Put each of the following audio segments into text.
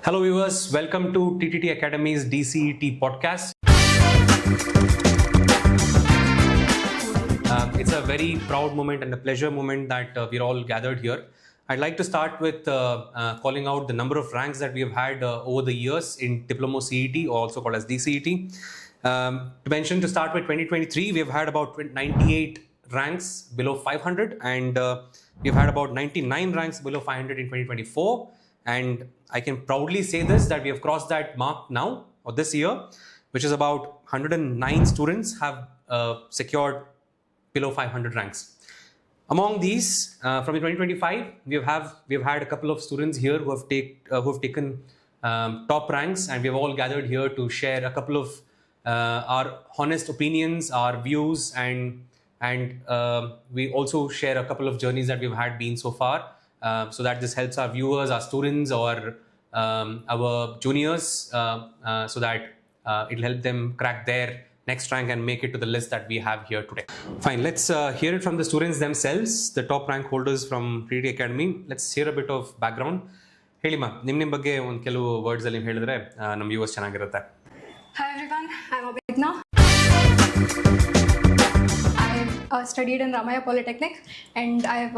Hello viewers, welcome to TTT Academy's DCET podcast. It's a very proud moment and a pleasure moment that we're all gathered here. I'd like to start with calling out the number of ranks that we have had over the years in Diploma CET, or also called as D-CET. To start with 2023, we've had about 98 ranks below 500, and we've had about 99 ranks below 500 in 2024. And I can proudly say this, that we have crossed that mark now, or this year, which is about 109 students have secured below 500 ranks. Among these, from the 2025, we have had a couple of students here who have taken top ranks, and we have all gathered here to share a couple of our honest opinions, our views, and we also share a couple of journeys that we've had been so far, so that this helps our viewers, our students, or our juniors, so that it'll help them crack their next rank and make it to the list that we have here today. Fine, let's hear it from the students themselves, the top rank holders from TTT Academy. Let's hear a bit of background. Helima, ನಿಮ್ಮ ಬಗ್ಗೆ ಒಂದು ಕೆಲವು words ಅಲ್ಲಿ ಹೇಳಿದ್ರೆ ನಮ್ಮ viewers ಚೆನ್ನಾಗಿರುತ್ತೆ. Hi everyone, I'm Abhigna. I studied in Ramaya Polytechnic and I've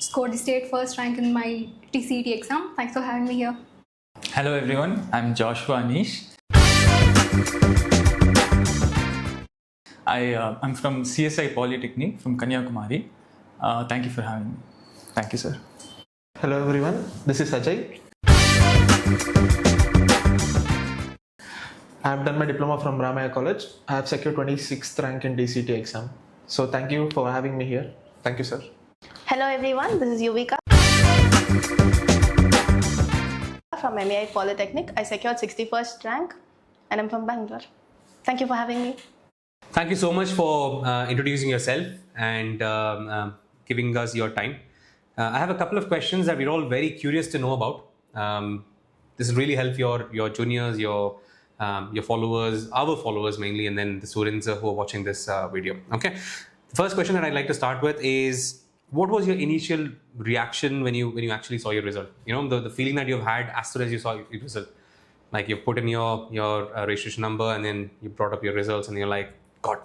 scored the state first rank in my TCT exam. Thanks for having me here. Hello everyone, I'm Joshua Anish. I'm from CSI Polytechnic from Kanyakumari. Thank you for having me. Thank you, sir. Hello everyone, this is Ajay. I have done my diploma from Ramaya College. I have secured 26th rank in DCET exam. So thank you for having me here. Thank you, sir. Hello everyone, this is Yuvika from MEI Polytechnic. I secured 61st rank and I'm from Bangalore. Thank you for having me. Thank you so much for introducing yourself and giving us your time. I have a couple of questions that we're all very curious to know about. This will really help your juniors, your followers, our followers mainly, and then the students who are watching this video. Okay. The first question that I'd like to start with is, what was your initial reaction when you actually saw your result? You know, the feeling that you've had as soon as you saw your result. Like you put in your registration number and then you brought up your results and you're like, God,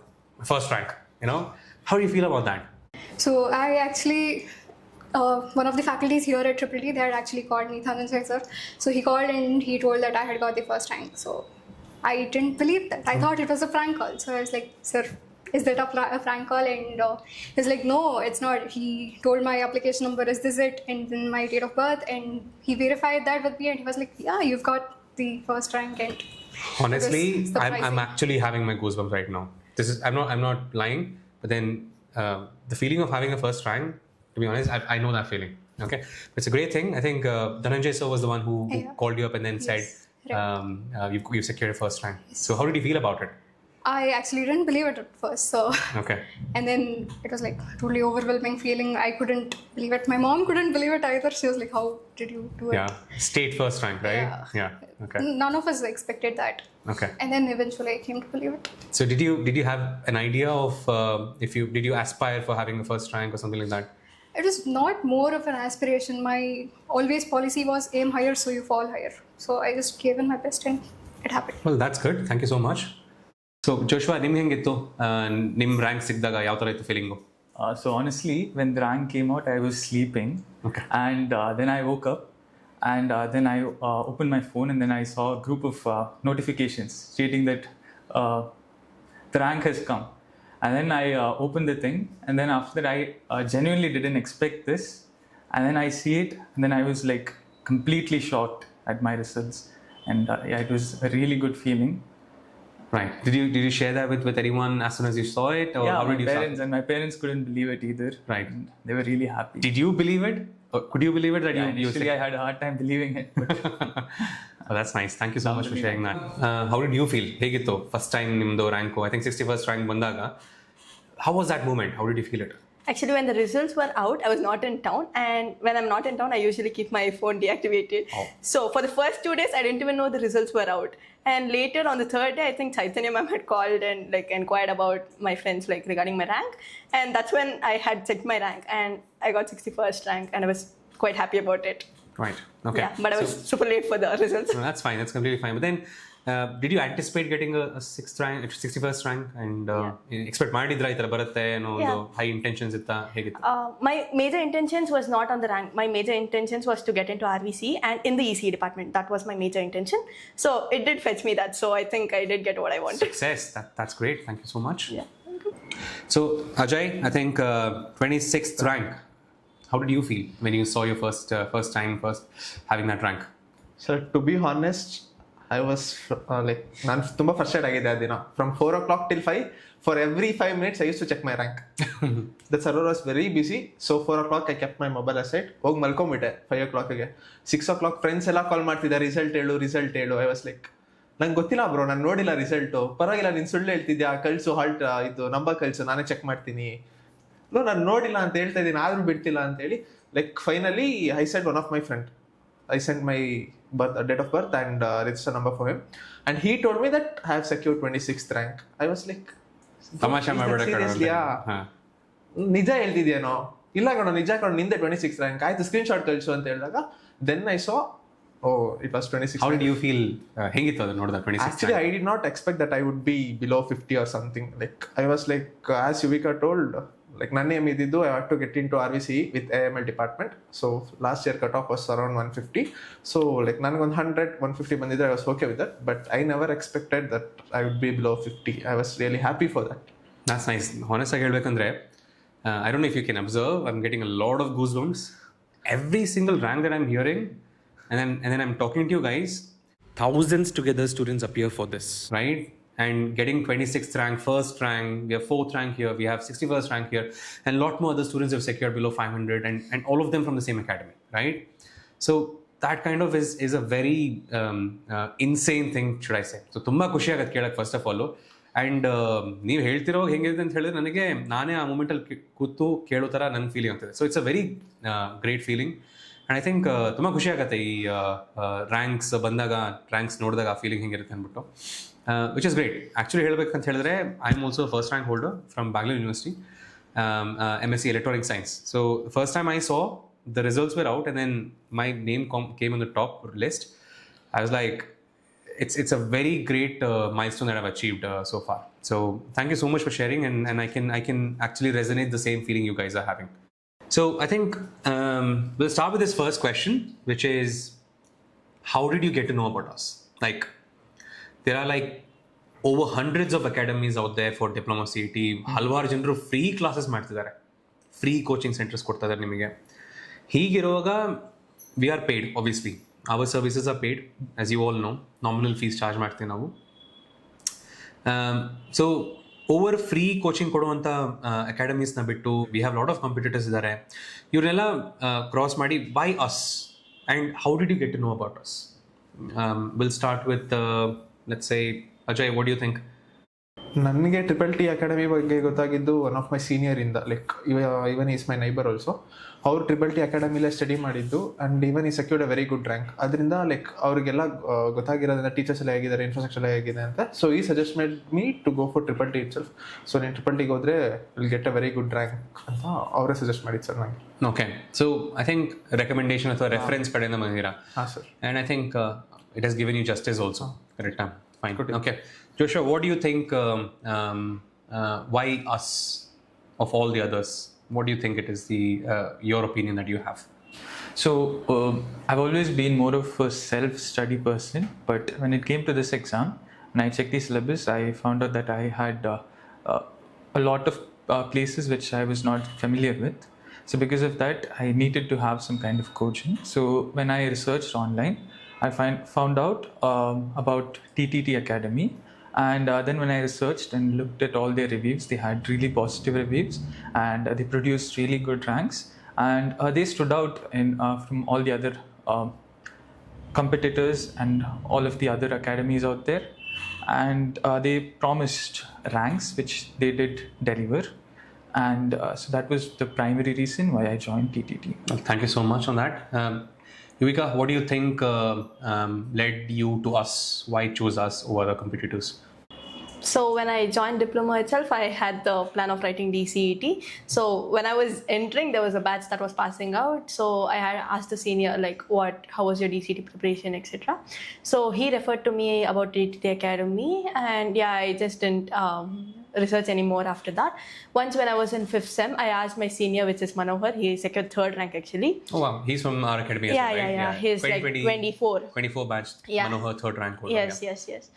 first rank. You know, how do you feel about that? So I actually, one of the faculties here at TTT, they had actually called me, Dhananjay sir. So he called and he told that I had got the first rank. So I didn't believe that. I thought it was a prank call. So I was like, sir, is that a prank call? And he's like, no, it's not. He told my application number is this it, and then my date of birth, and he verified that with me, and he was like, yeah, you've got the first rank. And honestly, I'm actually having my goosebumps right now. I'm not lying, but then the feeling of having a first rank, to be honest, I know that feeling. Okay, it's a great thing. I think Dhananjay sir was the one who called you up and then said, you secured a first rank. So how did you feel about it? I actually didn't believe it at first. So okay. And then it was like totally overwhelming feeling. I couldn't believe it. My mom couldn't believe it either. She was like, how did you do it? Yeah, state first rank, right? Yeah. Okay. None of us expected that. Okay. And then eventually I came to believe it. So did you have an idea of did you aspire for having a first rank or something like that? It was not more of an aspiration. My always policy was aim higher so you fall higher. So I just gave in my best and it happened. Well, that's good. Thank you so much. So Joshua, ನಿಮ್ಗೆ ಹೆಂಗಿತ್ತು ನಿಮ್ಮ rank ಸಿಕ್ಕಿದಾಗ ಯಾವ ಥರ ಇತ್ತು feeling? So honestly, when the rank came out, I was sleeping. Okay. And then I woke up and then I opened my phone and then I saw a group of notifications stating that the rank has come. And then I opened the thing, and then after that I genuinely didn't expect this, and then I see it, and then I was like completely shocked at my results, and yeah, it was a really good feeling. Right. Did you share that with anyone as soon as you saw it, or yeah, how did you parents, and my parents couldn't believe it either. Right. And they were really happy. Did you believe it? Or could you believe it that initially I had a hard time believing it. But oh, that's nice. Thank you so much for sharing that. How did you feel? ಹೇಗಿತ್ತು first time ನಿಮ್ದು rank? I think 61st rank ಬಂದಾಗ, how was that moment? How did you feel it? Actually, when the results were out, I was not in town, and when I'm not in town, I usually keep my phone deactivated. Oh. So for the first 2 days, I didn't even know the results were out. And later on the third day, I think Chaitanya ma'am had called and like inquired about my friends like regarding my rank, and that's when I had checked my rank, and I got 61st rank, and I was quite happy about it. Right. Okay. Yeah, but I was super late for the results. No, that's fine. That's completely fine. But then, did you anticipate getting a 61st rank and expect ಮಾಡಿದ್ರಾ ಈ ತರ ಬರುತ್ತೆ ಅನ್ನೋ ಒಂದು high intentions ಇತ್ತಾ ಹೇಗಿತ್ತು? My major intentions was not on the rank. My major intentions was to get into RVC and in the ECE department. That was my major intention. So it did fetch me that. So I think I did get what I wanted. Success. That's great. Thank you so much. Yeah. So Ajay, I think 26th rank. How did you feel when you saw your first time having that rank? So to be honest, I was ನಾನು ತುಂಬಾ frustrate ಆಗಿದ್ದೆ ಆ ದಿನ. From 4 o'clock till 5, for every 5 minutes I used to check my rank. The server was very busy, so 4 o'clock I kept my mobile aside, ಹೋಗಿ ಮಲ್ಕೊಂಬಿಟ್ಟೆ 5 o'clockಗೆ. 6 o'clock friends ಎಲ್ಲ ಕಾಲ್ ಮಾಡ್ತಿದ್ದಾರೆ, result ಹೇಳು. I was like, ನಂಗೆ ಗೊತ್ತಿಲ್ಲ bro, ನಾನು ನೋಡಿಲ್ಲ result, ಪರವಾಗಿಲ್ಲ ನೀನು ಸುಳ್ಳು ಹೇಳ್ತಿದ್ಯಾ, ಕಳ್ಸು ಹಾಲ್ಟ್ ಇದು ನಂಬರ್ ಕಳ್ಸು, ನಾನೇ ಚೆಕ್ ಮಾಡ್ತೀನಿ. ನಾನು ನೋಡಿಲ್ಲ ಅಂತ ಹೇಳ್ತಾ ಇದ್ದೀನಿ, ಆದ್ರೂ ಬಿಡ್ತಿಲ್ಲ ಅಂತ ಹೇಳಿ finally I sent one of my friend. I sent my date of birth and register number for him, and he told me that I have secured 26th rank. I was like, ತಮಾಷೆ ಮಾಡಬೇಡ ಕಣೋ. ನಿಜ ಹೇಳ್ತಿದ್ಯೇನೋ? ಇಲ್ಲ ಕಣೋ, ನಿಜ ಕಣೋ, ನಿಂದೆ 26th rank ಆಯ್ತು, ಸ್ಕ್ರೀನ್ ಶಾಟ್ ಕಳ್ಸು ಅಂತ ಹೇಳಿದಾಗ then I saw, oh, it was 26th. How did you feel? ಹೆಂಗಿತ್ತು ಅದು ನೋಡಿದ 26th? Actually, I did not expect that I would be below 50 or something. I was like, as Yuvika told, ನನ್ನ aim ಇದ್ದಿದ್ದು I had to get into RVC with AML department. So last year cutoff was around 150. So ನನಗೊಂದು 100-150 ಬಂದಿದ್ರೆ I was okay with that. But I never expected that I would be below 50. I was really happy for that. That's nice. Honest ಆಗಿ ಹೇಳ್ಬೇಕಂದ್ರೆ, I don't know if you can observe, I'm getting a lot of goosebumps. Every single rank that I'm hearing, and then I'm talking to you guys, thousands together students appear for this, right? And getting 26th rank, first rank, we have 4th rank here, we have 61st rank here, and a lot more other students have secured below 500, and all of them from the same academy, right? So that kind of is a very insane thing, should I say. So ತುಂಬಾ ಖುಷಿ ಆಗುತ್ತೆ ಕೇಳಕ್ಕೆ first of all. And ನೀವು ಹೇಳ್ತಿರೋ ಹೆಂಗಿದೆ ಅಂತ ಹೇಳಿದ್ರೆ ನನಗೆ ನಾನೇ ಆ ಮೂಮೆಂಟಲ್ಲಿ ಕೂತು ಕೇಳೋ ಥರ ನನ್ನ ಫೀಲಿಂಗ್ ಆಗ್ತದೆ. So it's a very great feeling. And I think ತುಂಬ ಖುಷಿ ಆಗುತ್ತೆ ಈ ರ್ಯಾಂಕ್ಸ್ ಬಂದಾಗ, ರ್ಯಾಂಕ್ಸ್ ನೋಡಿದಾಗ ಆ ಫೀಲಿಂಗ್ ಹೆಂಗಿರುತ್ತೆ ಅಂದ್ಬಿಟ್ಟು. Which is great. Actually, ಹೇಳ್ಬೇಕಂತ ಹೇಳಿದ್ರೆ I am also a first rank holder from Bangalore University, MSc Electronic Science. So the first time I saw the results were out and then my name came on the top list, I was like, it's a very great milestone that I've achieved so far. So thank you so much for sharing, and I can actually resonate the same feeling you guys are having. So I think we'll start with this first question, which is, how did you get to know about us? There are over hundreds of academies out there for diploma CET. ಹಲವಾರು ಜನರು free classes ಮಾಡ್ತಿದ್ದಾರೆ, free coaching centers ಕೊಡ್ತಾ ಇದ್ದಾರೆ ನಿಮಗೆ. ಹೀಗಿರುವಾಗ we are paid, obviously our services are paid, as you all know. Nominal fees charge ಮಾಡ್ತೀವಿ ನಾವು. So over free coaching ಕೊಡುವಂಥ ಅಕಾಡೆಮೀಸ್ನ ಬಿಟ್ಟು we have lot of competitors ಇದ್ದಾರೆ. ಇವ್ರನ್ನೆಲ್ಲ ಕ್ರಾಸ್ ಮಾಡಿ by us. And how did you get to know about us? Will start with let's say, Ajay, what do you think? ನನಗೆ TTT Academy ಬಗ್ಗೆ ಗೊತ್ತಾಗಿದ್ದು one of my senior ಇಂದ. ಇವನ್ is my neighbour also. ಅವ್ರು TTT Academy study ಮಾಡಿದ್ದು and even ಈ secured ಅ very good rank. ಅದರಿಂದ ಅವ್ರಿಗೆಲ್ಲ ಗೊತ್ತಾಗಿರೋದ್ರಿಂದ teachers ಎಲ್ಲ ಹೇಗಿದ್ದಾರೆ, ಇನ್ಫ್ರಾಸ್ಟ್ರಕ್ಚರ್ ಎಲ್ಲ ಹೇಗಿದೆ ಅಂತ. ಸೊ ಈ suggest made me to go for TTT itself. So ನೀನು TTTಗೆ ಹೋದ್ರೆ will get a very good rank ಅಂತ ಅವರೇ ಸಜೆಸ್ಟ್ ಮಾಡಿದ್ದು ಸರ್ ನನಗೆ. Okay. So I think recommendation ಅಥವಾ ರೆಫರೆನ್ಸ್ ಕಡೆಯಿಂದ ಬಂದಿರಾ? ಹಾಂ sir. And I think it has given you justice also. Correct. Fine. Good. Okay. Joshua, what do you think, why us of all the others? What do you think it is your opinion that you have? So I've always been more of a self-study person, but when it came to this exam, when I checked the syllabus, I found out that I had a lot of places which I was not familiar with. So because of that, I needed to have some kind of coaching. So when I researched online, I found out about TTT Academy, and then when I researched and looked at all their reviews, they had really positive reviews, and they produced really good ranks, and they stood out from all the other competitors and all of the other academies out there, and they promised ranks which they did deliver, and so that was the primary reason why I joined TTT. Well, thank you so much on that. Yuvika, what do you think led you to us? Why choose us over the competitors? So when I joined diploma itself, I had the plan of writing DCET. So when I was entering, there was a batch that was passing out. So I had asked the senior like, how was your DCET preparation, etc. So he referred to me about TTT Academy, and yeah, I just didn't research anymore after that. Once when I was in 5th sem, I asked my senior, which is Manohar. He secured 3rd rank actually. Oh wow, he's from our academy as well, right? Yeah. He's like 24. 24 batch. Yeah. Manohar 3rd rank holder. Yes.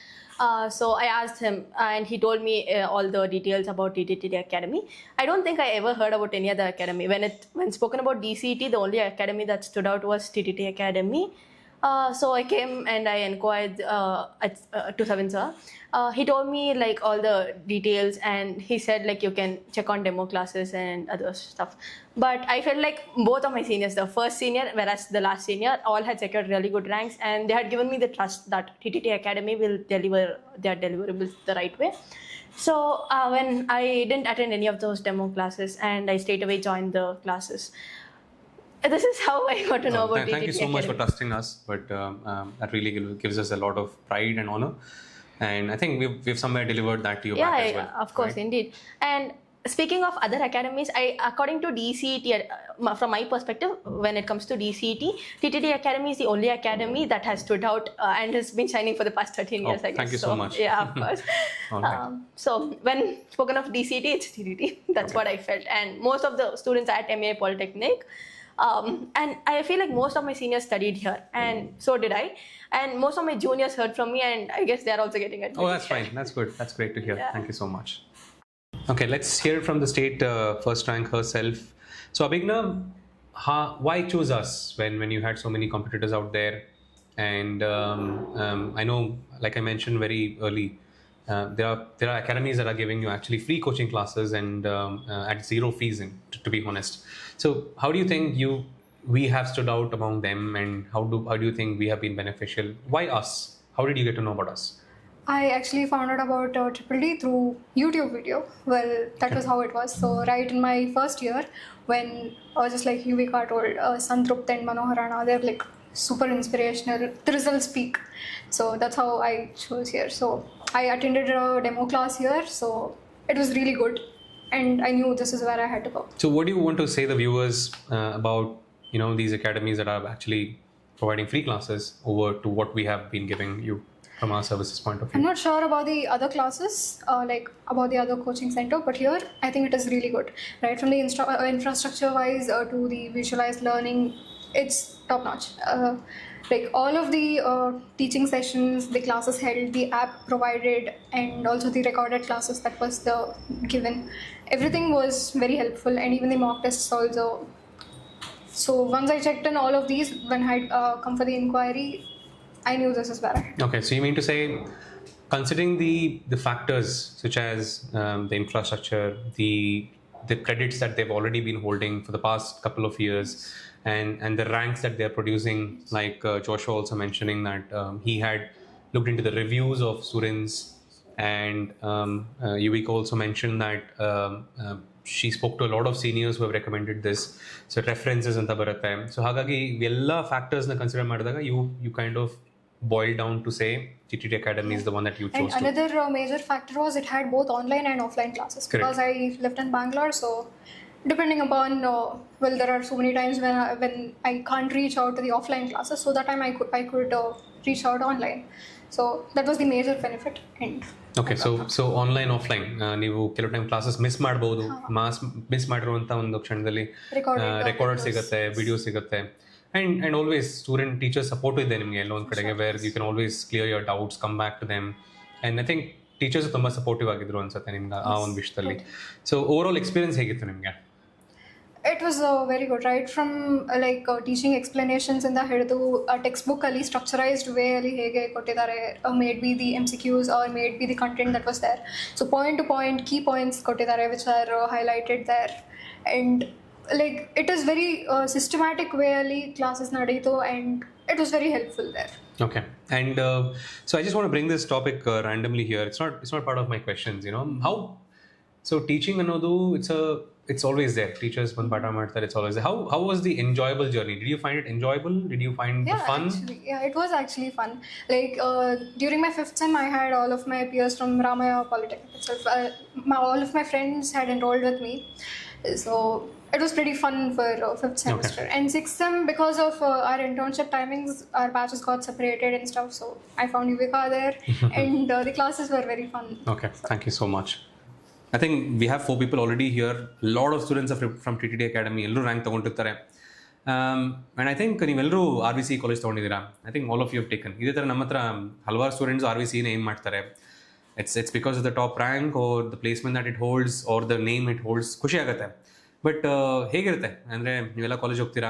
So I asked him, and he told me all the details about TTT Academy. I don't think I ever heard about any other academy. When spoken about DCET, the only academy that stood out was TTT Academy. So I came and I inquired to Seven sir. He told me like all the details, and he said like you can check on demo classes and other stuff. But I felt like both of my seniors, the first senior whereas the last senior, all had secured really good ranks, and they had given me the trust that TTT Academy will deliver their deliverables the right way. So when I didn't attend any of those demo classes, and I straight away joined the classes. This is how I got to know about TTT Thank you so much for Academy. trusting us, but that really gives us a lot of pride and honor. And I think we've somewhere delivered that to you back as well. Of course, right? indeed. And speaking of other academies, according to DCET, from my perspective, when it comes to DCET, TTT Academy is the only academy that has stood out and has been shining for the past 13 years, I guess. Thank you so much. Yeah, of course. All right. So when spoken of DCET, it's TTT. That's what I felt. And most of the students at MA Polytechnic, and I feel like most of my seniors studied here, and so did I. And most of my juniors heard from me, and I guess they're also getting admitted. Oh, that's fine. That's good. That's great to hear. Yeah. Thank you so much. Okay, let's hear it from the state first rank herself. So, Abhigna, why choose us when you had so many competitors out there? And I know, like I mentioned very early, there are academies that are giving you actually free coaching classes and at zero fees, to be honest. So, how do you think we have stood out among them, and how do you think we have been beneficial? Why us? How did you get to know about us? I actually found out about Triple D through YouTube video. Well, that was how it was. So right in my first year, when just like Yuvika told, Santrupt and Manoharana, they're like super inspirational. The results speak. So that's how I chose here. So I attended a demo class here. So it was really good, and I knew this is where I had to go. So what do you want to say the viewers about these academies that are actually providing free classes over to what we have been giving you from our services point of view? I'm not sure about the other classes, like about the other coaching center, but here I think it is really good. Right from the infrastructure wise to the visualized learning, it's top notch. Like all of the teaching sessions, the classes held, the app provided, and also the recorded classes that was given, everything was very helpful, and even the mock tests also. So once I checked in all of these, when I had come for the inquiry, I knew this is where I had. Okay, so you mean to say, considering the factors such as the infrastructure, the credits that they've already been holding for the past couple of years, and the ranks that they're producing, like Joshua also mentioning that he had looked into the reviews of students, and Yuvika also mentioned that she spoke to a lot of seniors who have recommended this. So references anta barutte. So hagagi ella factors na consider ಮಾಡಿದಾಗ you kind of boil down to say TTT Academy is the one that you chose And another major factor was it had both online and offline classes. Correct. Because I lived in Bangalore, so depending upon there are so many times when I can't reach out to the offline classes, so that time I could reach out online. So that was the major benefit. And okay so online offline ನೀವು ಕೆಲವು time classes miss ಮಾಡ್ಬೋದು. Miss ಮಾಡಿರುವಂಥ ಒಂದು ಕ್ಷಣದಲ್ಲಿ record ಸಿಗುತ್ತೆ, video ಸಿಗುತ್ತೆ, and always student teacher support ಇದೆ ನಿಮಗೆ ಎಲ್ಲೋ ಒಂದು ಕಡೆಗೆ, where you can always clear your doubts, come back to them. And I think teachers ತುಂಬ ಸಪೋರ್ಟಿವ್ ಆಗಿದ್ರು ಅನ್ಸುತ್ತೆ ನಿಮ್ಗೆ ಆ ಒಂದು ವಿಷಯದಲ್ಲಿ. ಸೊ ಓವರ್ ಆಲ್ ಎಕ್ಸ್ಪೀರಿಯನ್ಸ್ ಹೇಗಿತ್ತು ನಿಮಗೆ? it was very good, right from teaching explanations in the hidu textbook ali structurized way ali hege kottidare, may be the MCQs or may be the content that was there. So point to point key points kottidare which are highlighted there, and like it is very systematic way ali classes nadito, and it was very helpful there. Okay, and so I just want to bring this topic randomly here. It's not part of my questions. How So teaching ಅನ್ನೋದು it's always there. Teachers ಬಂದು ಪಾಠ ಮಾಡ್ತಾರೆ, it's always there. How was the enjoyable journey? Did you find it enjoyable? Did you find the fun? Actually, yeah, it was actually fun. Like during my 5th sem, I had all of my peers from Ramaya Polytechnic itself. All of my friends had enrolled with me, so it was pretty fun for 5th semester. Okay. And 6th sem, because of our internship timings, our batches got separated and stuff. So I found Yuvika there, and the classes were very fun. Okay, thank you so much. I think we have 4 people already here. A lot of students are from TTT Academy. ಎಲ್ಲರೂ rank ತೊಗೊಂಡಿರ್ತಾರೆ. And I think ನೀವೆಲ್ಲರೂ RVC college ತೊಗೊಂಡಿದ್ದೀರಾ. I think all of you have taken. ಇದೇ ಥರ ನಮ್ಮ ಹತ್ರ ಹಲವಾರು students RVCನ aim ಮಾಡ್ತಾರೆ. It's because of the top rank or the placement that it holds or the name it holds. ಖುಷಿ ಆಗುತ್ತೆ. ಬಟ್ ಹೇಗಿರುತ್ತೆ ಅಂದರೆ ನೀವೆಲ್ಲ ಕಾಲೇಜ್ ಹೋಗ್ತೀರಾ,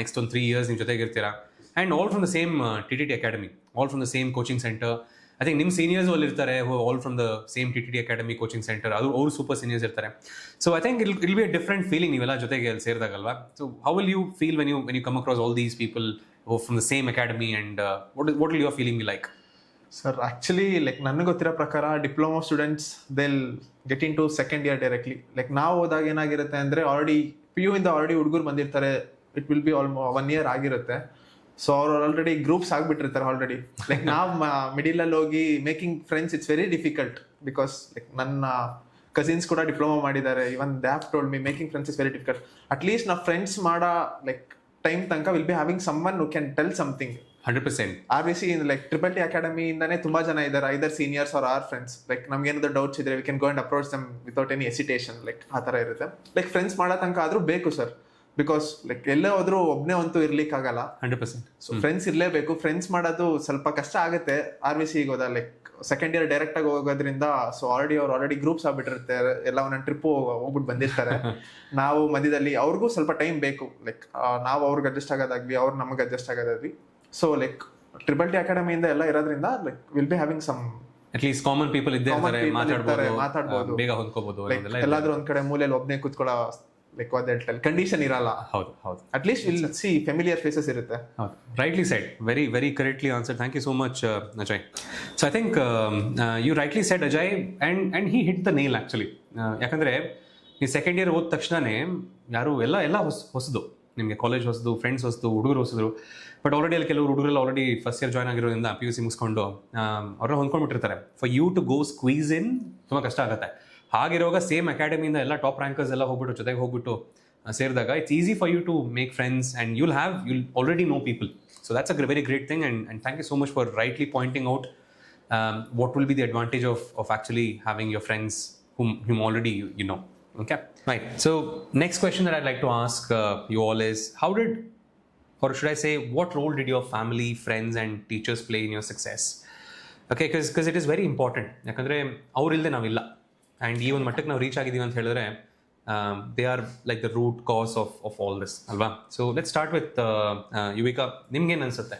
ನೆಕ್ಸ್ಟ್ ಒಂದು 3 years ನಿಮ್ಮ ಜೊತೆಗಿರ್ತೀರಾ, and all from the same TTT Academy, all from the same coaching centre. I think ನಿಮ್ಮ ಸೀನಿಯರ್ಸ್ ಅಲ್ಲಿ ಇರ್ತಾರೆ, all from the same TTT Academy coaching centre, ಅವರು ಸೂಪರ್ ಸೀನಿಯರ್ಸ್ ಇರ್ತಾರೆ. So I think I'll be a different feeling ನೀವೆಲ್ಲ ಜೊತೆಗೆ ಅಲ್ಲಿ ಸೇರಿದಾಗಲ್ವಾ. So how will you feel when you come across all these people from the same academy, and what will your feeling be like? Sir actually like ನನಗೆ ಗೊತ್ತಿರೋ ಪ್ರಕಾರ diploma students they'll get in to second year directly. Like ನಾವು ಹೋದಾಗ ಏನಾಗಿರುತ್ತೆ ಅಂದರೆ already PU ಇಂದ already ಹುಡುಗರು ಬಂದಿರ್ತಾರೆ. ಇಟ್ ವಿಲ್ ಬಿ 1 year ಆಗಿರುತ್ತೆ. ಸೊ ಅವ್ರು ಆಲ್ರೆಡಿ ಗ್ರೂಪ್ಸ್ ಆಗಿಬಿಟ್ಟಿರ್ತಾರೆ ಆಲ್ರೆಡಿ. ಲೈಕ್ ನಾವು ಮಿಡಿಲಲ್ಲಿ ಹೋಗಿ making friends it's very difficult, because like ನನ್ನ ಕಸಿನ್ಸ್ ಕೂಡ ಡಿಪ್ಲೊಮಾ ಮಾಡಿದ್ದಾರೆ. Even they have told me making friends is very difficult. At least ನಾವು ಫ್ರೆಂಡ್ಸ್ ಮಾಡೋ ಲೈಕ್ ಟೈಮ್ ತನಕ will be having someone who can tell something. 100%. RVC like TTT Academy ಇಂದಾನೆ ತುಂಬಾ ಜನ ಇದ್ದಾರೆ, either seniors R R friends. Like ನಮ್ಗೆ ಏನಾದ್ರು doubts ಇದ್ರೆ we can go and approach them without any hesitation. Like ಆ ಥರ ಇರುತ್ತೆ. ಲೈಕ್ ಫ್ರೆಂಡ್ಸ್ ಮಾಡೋ ತನಕ ಆದ್ರೂ ಬೇಕು ಸರ್, ಬಿಕಾಸ್ ಲೈಕ್ ಎಲ್ಲೇ ಹೋದ್ರೂ ಒಬ್ಬನೇ ಅಂತೂ ಇರ್ಲಿಕ್ಕೆ ಆಗಲ್ಲ. 100%. ಸೊ ಫ್ರೆಂಡ್ಸ್ ಇರಲೇಬೇಕು. ಫ್ರೆಂಡ್ಸ್ ಮಾಡೋದು ಸ್ವಲ್ಪ ಕಷ್ಟ ಆಗುತ್ತೆ RVC ಹೋದ. ಲೈಕ್ ಸೆಕೆಂಡ್ ಇಯರ್ ಡೈರೆಕ್ಟ್ ಆಗಿ ಹೋಗೋದ್ರಿಂದ ಸೊ ಆಲ್ರೆಡಿ ಗ್ರೂಪ್ಸ್ ಆಗ್ಬಿಟ್ಟಿರ್ತಾರೆ, ಎಲ್ಲ ಒಂದೊಂದು ಟ್ರಿಪ್ ಹೋಗ್ಬಿಟ್ಟು ಬಂದಿರ್ತಾರೆ. ನಾವು ಮಧ್ಯದಲ್ಲಿ ಅವ್ರಿಗೂ ಸ್ವಲ್ಪ ಟೈಮ್ ಬೇಕು. ಲೈಕ್ ನಾವು ಅವ್ರಿಗೆ ಅಡ್ಜಸ್ಟ್ ಆಗೋದಾಗ್ಲಿ, ಅವ್ರು ನಮಗೆ ಅಡ್ಜಸ್ಟ್ ಆಗೋದಾಗ್ಲಿ. ಸೊ ಲೈಕ್ TTT Academy ಇಂದ ಎಲ್ಲ ಇರೋದ್ರಿಂದ like will be having some at least common people ಇದ್ದೇ ಇರ್ತಾರೆ, ಮಾತಾಡ್ಬೋದು, ಬೇಗ ಹೊಂದ್ಕೋಬಹುದು. ಎಲ್ಲಾದ್ರೂ ಒಂದ್ ಕಡೆ ಮೂಲೆಯಲ್ಲಿ ಒಬ್ಬನೇ ಕೂತ್ಕೊಳ್ಳೋ ಲೈಕ್ ಕಂಡೀಷನ್ ಇರಲ್ಲ. ಹೌದು ಹೌದು. At least will see familiar faces ಇರುತ್ತೆ. ಹೌದು, rightly said, very very correctly answer. Thank you so much Ajay. So I think you rightly said Ajay, and he hit the nail actually. ಯಾಕಂದರೆ ಈ ಸೆಕೆಂಡ್ ಇಯರ್ ಹೋದ ತಕ್ಷಣವೇ ಯಾರು ಎಲ್ಲ ಹೊಸದು, ನಿಮಗೆ ಕಾಲೇಜ್ ಹೊಸದು, ಫ್ರೆಂಡ್ಸ್ ಹೊಸದು, ಹುಡುಗರು ಹೊಸದ್ರು. ಬಟ್ ಆಲ್ರೆಡಿ ಅಲ್ಲಿ ಕೆಲವರು ಹುಡುಗರೆಲ್ಲ ಆಲ್ರೆಡಿ ಫಸ್ಟ್ ಇಯರ್ ಜಾಯ್ನ್ ಆಗಿರೋದ್ರಿಂದ PUC ಮುಗಿಸ್ಕೊಂಡು ಅವ್ರನ್ನ ಹೊಂದ್ಕೊಂಡ್ಬಿಟ್ಟಿರ್ತಾರೆ. For you to go squeeze in ತುಂಬ ಕಷ್ಟ ಆಗುತ್ತೆ. ಹಾಗಿರುವಾಗ ಸೇಮ್ ಅಕಾಡೆಮಿಯಿಂದ ಎಲ್ಲ ಟಾಪ್ ರ್ಯಾಂಕರ್ಸ್ ಎಲ್ಲ ಹೋಗ್ಬಿಟ್ಟು ಜೊತೆಗೆ ಹೋಗ್ಬಿಟ್ಟು ಸೇರಿದಾಗ it's easy for you to make friends and you'll already know people. So that's a very great thing, and thank you so much for rightly pointing out what will be the advantage of actually having your friends whom already you know. Okay, right. So next question that I'd like to ask you all is, how did, or should I say, what role did your family, friends and teachers play in your success? Okay, because it is very important. ಯಾಕಂದರೆ ಅವರಿಲ್ಲದೆ ನಾವಿಲ್ಲ. And ಈ ಒಂದು ಮಟ್ಟಕ್ಕೆ ನಾವು reach ಆಗಿದ್ದೀವಿ ಅಂತ ಹೇಳಿದ್ರೆ they are like the root cause of all this ಅಲ್ವಾ. So let's start with Yuvika, ನಿಮ್ಗೇನು ಅನ್ಸುತ್ತೆ?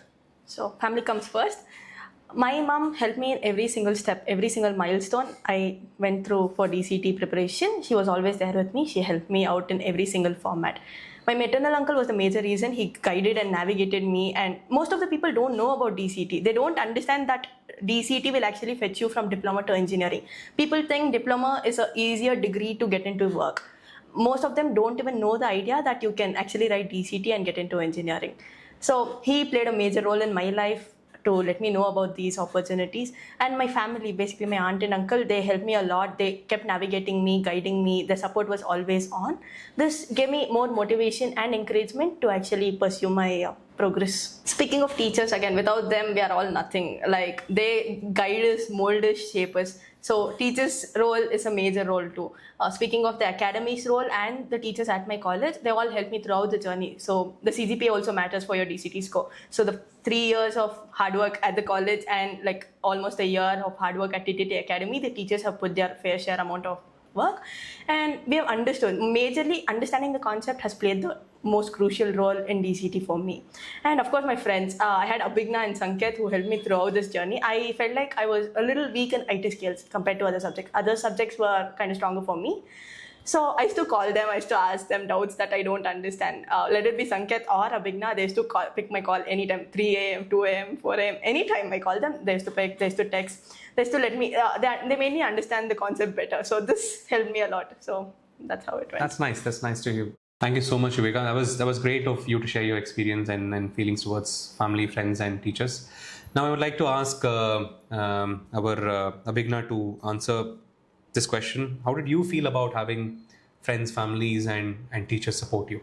So family comes first. My mom helped me in every single step, every single milestone I went through for D-CET preparation. She was always there with me. She helped me out in every single format. My maternal uncle was the major reason. He guided and navigated me, and most of the people don't know about D-CET. They don't understand that D-CET will actually fetch you from diploma to engineering. People think diploma is an easier degree to get into work. Most of them don't even know the idea that you can actually write D-CET and get into engineering. So he played a major role in my life to let me know about these opportunities. And my family, basically my aunt and uncle, they helped me a lot. They kept navigating me, guiding me. The support was always on. This gave me more motivation and encouragement to actually pursue my progress. Speaking of teachers, again, without them we are all nothing. Like, they guide us, mold us, shape us. So teachers' role is a major role too. Speaking of the academy's role and the teachers at my college, they all helped me throughout the journey. So the CGPA also matters for your D-CET score. So the 3 years of hard work at the college and like almost a year of hard work at TTT Academy, the teachers have put their fair share amount of work, and we have understood. Majorly understanding the concept has played the most crucial role in D-CET for me. And of course my friends, I had Abhigna and Sanket who helped me throughout this journey. I felt like I was a little weak in IT skills compared to other subjects. Other subjects were kind of stronger for me. So I used to call them, I used to ask them doubts that I don't understand. Let it be Sanket or Abhigna, they used to pick my call anytime, 3 a.m., 2 a.m., 4 a.m., anytime I call them, they used to pick, they used to text, they used to let me, they made me understand the concept better. So this helped me a lot. So that's how it went. That's nice. That's nice to hear. Thank you so much, Viveka. That was great of you to share your experience and feelings towards family, friends, and teachers. Now, I would like to ask our Abhigna to answer this question. How did you feel about having friends, families, and teachers support you?